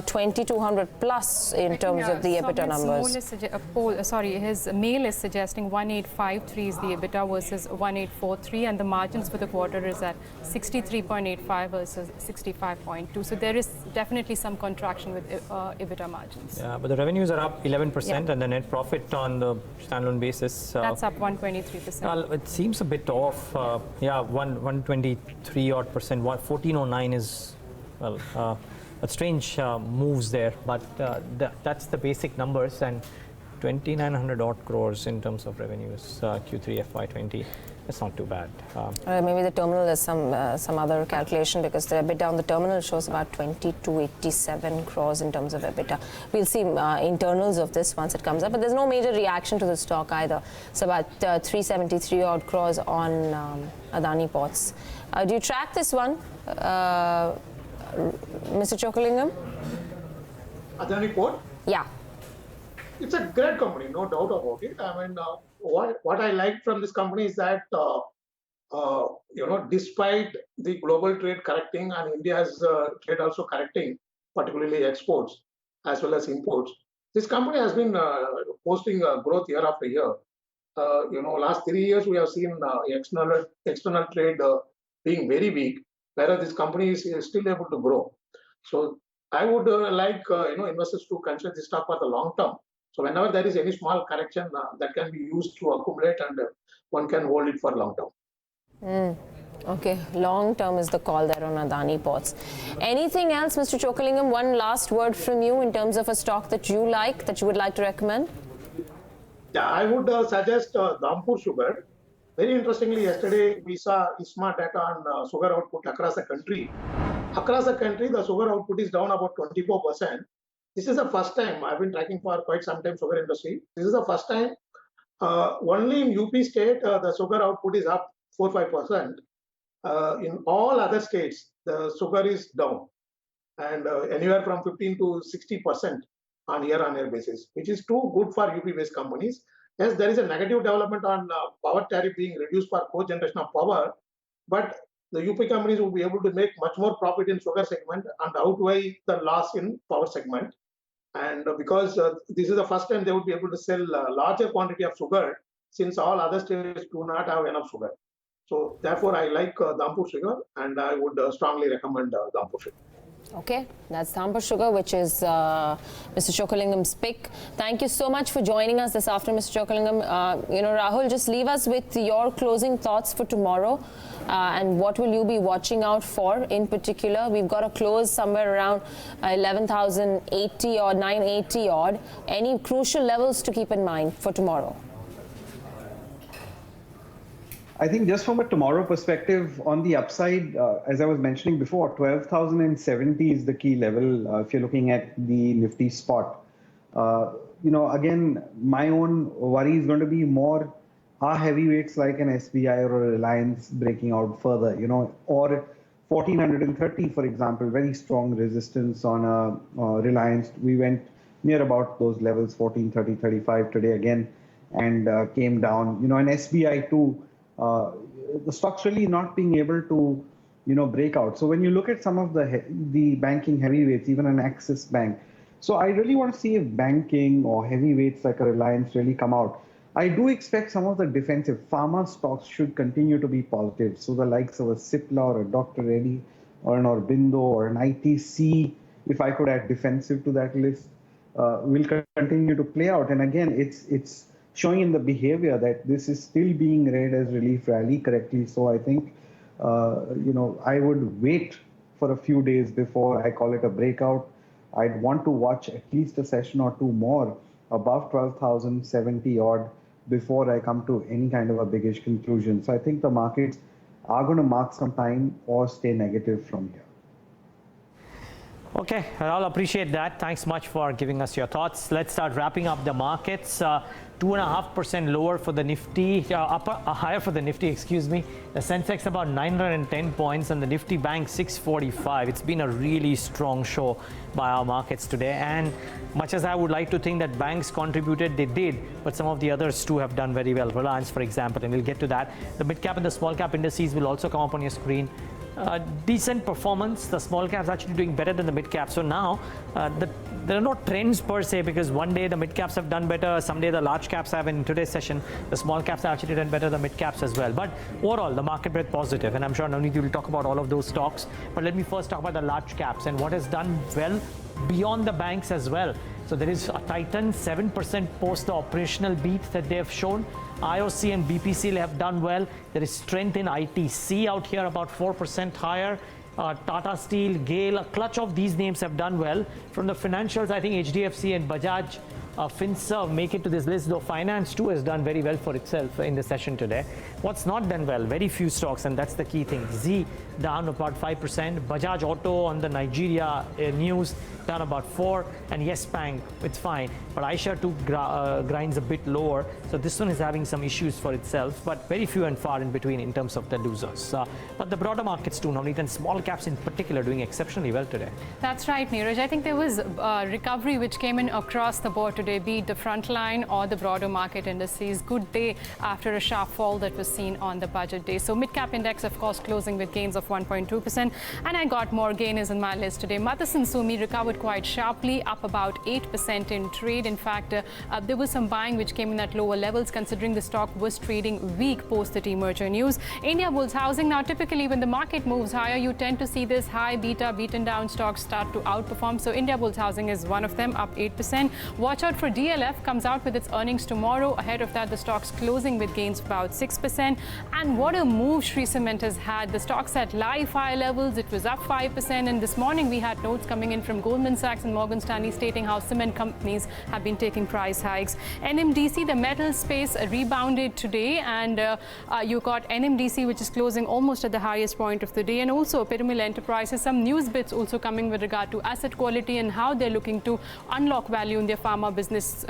2,200 plus in terms of the EBITDA numbers. His mail is suggesting 1853 is the EBITDA versus 1843, and the margins for the quarter is at 63.85 versus 65.2. So there is definitely some contraction with EBITDA margins. Yeah, but the revenues are up 11%, and the net profit on the standalone basis. That's up 123%. Well, it seems a bit off. 123 odd percent. 1409 is, strange moves there, but that's the basic numbers, and 2,900 odd crores in terms of revenues, Q3 FY20. It's not too bad. Maybe the terminal is some other calculation, because the EBITDA on the terminal shows about 2,287 crores in terms of EBITDA. We'll see internals of this once it comes up, but there's no major reaction to the stock either. It's about 373 odd crores on Adani Ports. Do you track this one, Mr. Chokkalingam? Adani Port? Yeah. It's a great company, no doubt about it. I mean, what I like from this company is that, despite the global trade correcting and India's trade also correcting, particularly exports as well as imports, this company has been posting growth year after year. last 3 years we have seen external trade being very weak, whereas this company is still able to grow. So I would like investors to consider this stock for the long term. So whenever there is any small correction, that can be used to accumulate, and one can hold it for long term. Okay, long term is the call there on Adani Ports. Anything else, Mr. Chokkalingam? One last word from you in terms of a stock that you like, that you would like to recommend? Yeah, I would suggest Dhampur Sugar. Very interestingly, yesterday we saw ISMA data on sugar output across the country. Across the country, the sugar output is down about 24%. This is the first time, I've been tracking for quite some time sugar industry. This is the first time only in UP state the sugar output is up 4-5%. In all other states, the sugar is down, and anywhere from 15 to 60% on year-on-year basis, which is too good for UP-based companies. Yes, there is a negative development on power tariff being reduced for co-generation of power, but the UP companies will be able to make much more profit in sugar segment and outweigh the loss in power segment. And because this is the first time they would be able to sell a larger quantity of sugar, since all other states do not have enough sugar. So therefore, I like Dhampur Sugar, and I would strongly recommend Dhampur Sugar. Okay, that's Dhampur Sugar, which is Mr. Chokkalingam's pick. Thank you so much for joining us this afternoon, Mr. Chokkalingam. Rahul, just leave us with your closing thoughts for tomorrow, and what will you be watching out for in particular? We've got a close somewhere around 11,080 or 980 odd. Any crucial levels to keep in mind for tomorrow? I think just from a tomorrow perspective, on the upside, as I was mentioning before, 12,070 is the key level if you're looking at the Nifty spot. Again, my own worry is going to be more, are heavyweights like an SBI or a Reliance breaking out further, or 1430, for example, very strong resistance on Reliance. We went near about those levels, 1430, 35 today again, and came down. And SBI too, the stock's really not being able to, break out. So when you look at some of the banking heavyweights, even an Axis Bank, so I really want to see if banking or heavyweights like a Reliance really come out. I do expect some of the defensive pharma stocks should continue to be positive. So the likes of a Cipla or a Dr. Reddy or an Aurobindo or an ITC, if I could add defensive to that list, will continue to play out. And again, it's showing in the behavior that this is still being read as relief rally correctly. So I think, I would wait for a few days before I call it a breakout. I'd want to watch at least a session or two more above 12,070 odd before I come to any kind of a biggish conclusion. So I think the markets are going to mark some time or stay negative from here. Okay, I'll appreciate that. Thanks much for giving us your thoughts. Let's start wrapping up the markets. 2.5% lower for the Nifty, higher for the Nifty, excuse me. The Sensex about 910 points and the Nifty Bank 645. It's been a really strong show by our markets today. And much as I would like to think that banks contributed, they did. But some of the others too have done very well. Reliance, for example, and we'll get to that. The mid-cap and the small-cap indices will also come up on your screen. Decent performance. The small caps actually doing better than the mid caps. So now there are no trends per se, because one day the mid caps have done better, someday the large caps have. In today's session, the small caps have actually done better than the mid caps as well. But overall, the market breadth positive, and I'm sure Navneet will talk about all of those stocks. But let me first talk about the large caps and what has done well beyond the banks as well. So there is a Titan 7% post the operational beat that they have shown. IOC and BPCL have done well. There is strength in ITC out here, about 4% higher. Tata Steel, GAIL, a clutch of these names have done well. From the financials, I think HDFC and Bajaj Finserv make it to this list, though finance too has done very well for itself in the session today. What's not done well? Very few stocks, and that's the key thing. Z down about 5%. Bajaj Auto on the Nigeria news down about 4%, and Yes Bank, it's fine. But Aisha too grinds a bit lower, so this one is having some issues for itself, but very few and far in between in terms of the losers. But the broader markets too, Navneet, and small caps in particular doing exceptionally well today. That's right, Neeraj. I think there was recovery which came in across the board today, be it the front line or the broader market indices. Good day after a sharp fall that was seen on the budget day. So mid-cap index, of course, closing with gains of 1.2%. And I got more gainers in my list today. Mathur and Sumi recovered quite sharply, up about 8% in trade. In fact, there was some buying which came in at lower levels considering the stock was trading weak post the demerger news. Indiabulls Housing, now typically when the market moves higher, you tend to see this high beta beaten down stocks start to outperform. So Indiabulls Housing is one of them, up 8%. Watch out for DLF, comes out with its earnings tomorrow. Ahead of that, the stock's closing with gains of about 6%. And what a move Shree Cement has had. The stock's at live high levels. It was up 5%. And this morning we had notes coming in from Goldman Sachs and Morgan Stanley stating how cement companies have been taking price hikes. NMDC, the metal space, rebounded today. And you got NMDC, which is closing almost at the highest point of the day. And also Piramal Enterprises, some news bits also coming with regard to asset quality and how they're looking to unlock value in their pharma business.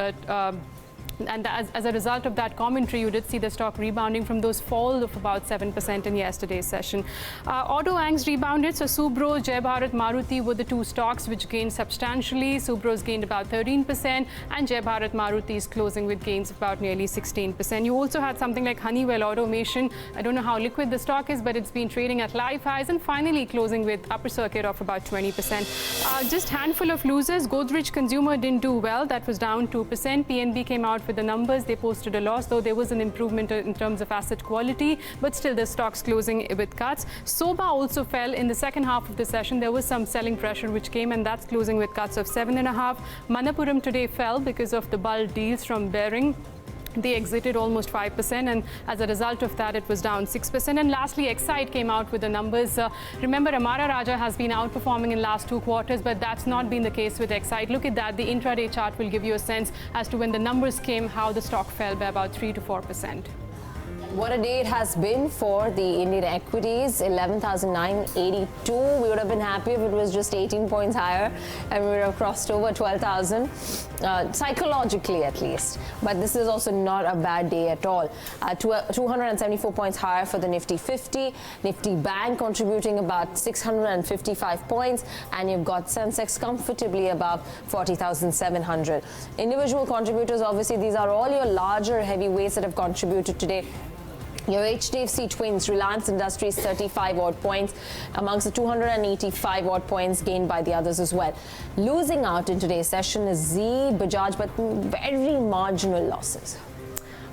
And as a result of that commentary, you did see the stock rebounding from those falls of about 7% in yesterday's session. Auto Angs rebounded. So Subro, Jai Bharat, Maruti were the two stocks which gained substantially. Subro's gained about 13% and Jai Bharat Maruti is closing with gains of about nearly 16%. You also had something like Honeywell Automation. I don't know how liquid the stock is, but it's been trading at live highs and finally closing with upper circuit of about 20%. Just handful of losers. Godrej Consumer didn't do well. That was down 2%. PNB came out with the numbers. They posted a loss, though there was an improvement in terms of asset quality, but still the stock's closing with cuts. Soba also fell in the second half of the session. There was some selling pressure which came, and that's closing with cuts of 7.5. Manappuram today fell because of the bulk deals from Bearing. They exited almost 5%, and as a result of that, it was down 6%. And lastly, Excite came out with the numbers. Remember, Amara Raja has been outperforming in last 2 quarters, but that's not been the case with Excite. Look at that. The intraday chart will give you a sense as to when the numbers came, how the stock fell by about 3 to 4%. What a day it has been for the Indian equities, 11,982. We would have been happy if it was just 18 points higher and we would have crossed over 12,000, psychologically at least. But this is also not a bad day at all. 274 points higher for the Nifty 50. Nifty Bank contributing about 655 points. And you've got Sensex comfortably above 40,700. Individual contributors, obviously, these are all your larger heavyweights that have contributed today. Your HDFC twins, Reliance Industries, 35 odd points amongst the 285 odd points gained by the others as well. Losing out in today's session is Z, Bajaj, but very marginal losses.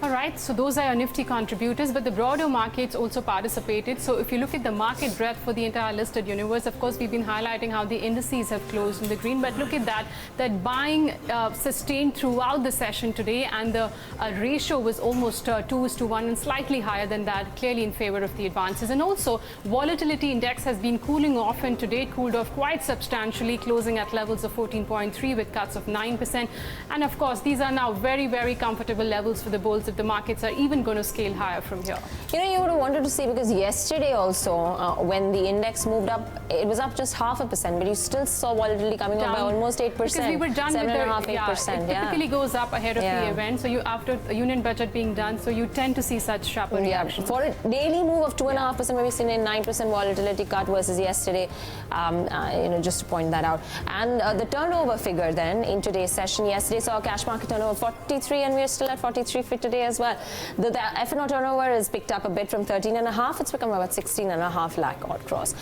All right, so those are your Nifty contributors, but the broader markets also participated. So if you look at the market breadth for the entire listed universe, of course, we've been highlighting how the indices have closed in the green, but look at that buying sustained throughout the session today, and the ratio was almost 2:1 and slightly higher than that, clearly in favor of the advances. And also, volatility index has been cooling off, and today it cooled off quite substantially, closing at levels of 14.3 with cuts of 9%. And of course, these are now very, very comfortable levels for the bulls if the markets are even going to scale higher from here. You know, you would have wanted to see, because yesterday also, when the index moved up, it was up just 0.5%, but you still saw volatility coming up by almost 8%. Because we were done with the, 8%. It typically goes up ahead of the event. So you, after a union budget being done, so you tend to see such sharper reaction. For a daily move of 2.5%, where we've seen a 9% volatility cut versus yesterday, you know, just to point that out. And the turnover figure then in today's session, yesterday saw a cash market turnover 43, and we're still at 43 for today as well. The F&O turnover has picked up a bit from 13.5. It's become about 16.5 lakh odd crores.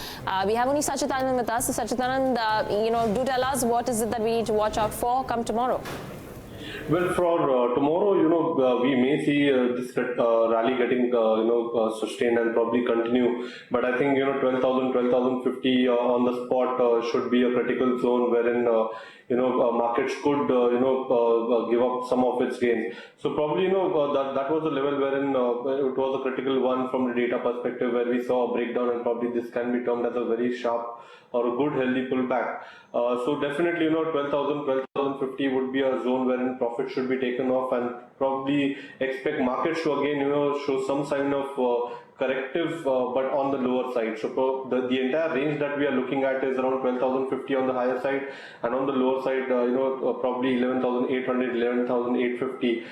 We have only Sacchitanand with us. So Sacchitanand, you know, do tell us what is it that we need to watch out for come tomorrow. Well, for tomorrow, you know, we may see this rally getting, sustained and probably continue. But I think, you know, 12,000, 12,050 on the spot should be a critical zone wherein, markets could, give up some of its gains. So probably, that was a level wherein it was a critical one from the data perspective, where we saw a breakdown, and probably this can be termed as a very sharp or a good healthy pullback. So definitely, 12,000, 12,050 would be a zone wherein profit should be taken off, and probably expect markets to again, show some sign of corrective, but on the lower side. So the entire range that we are looking at is around 12,050 on the higher side, and on the lower side, probably 11,800, 11,850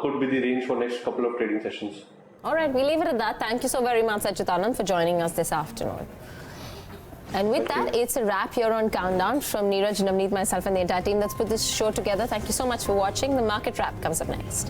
could be the range for next couple of trading sessions. All right, we'll leave it at that. Thank you so very much, Sacchitanand, for joining us this afternoon. And with that, it's a wrap here on Countdown. From Neeraj, Navneet, myself, and the entire team that's put this show together. Thank you so much for watching. The Market Wrap comes up next.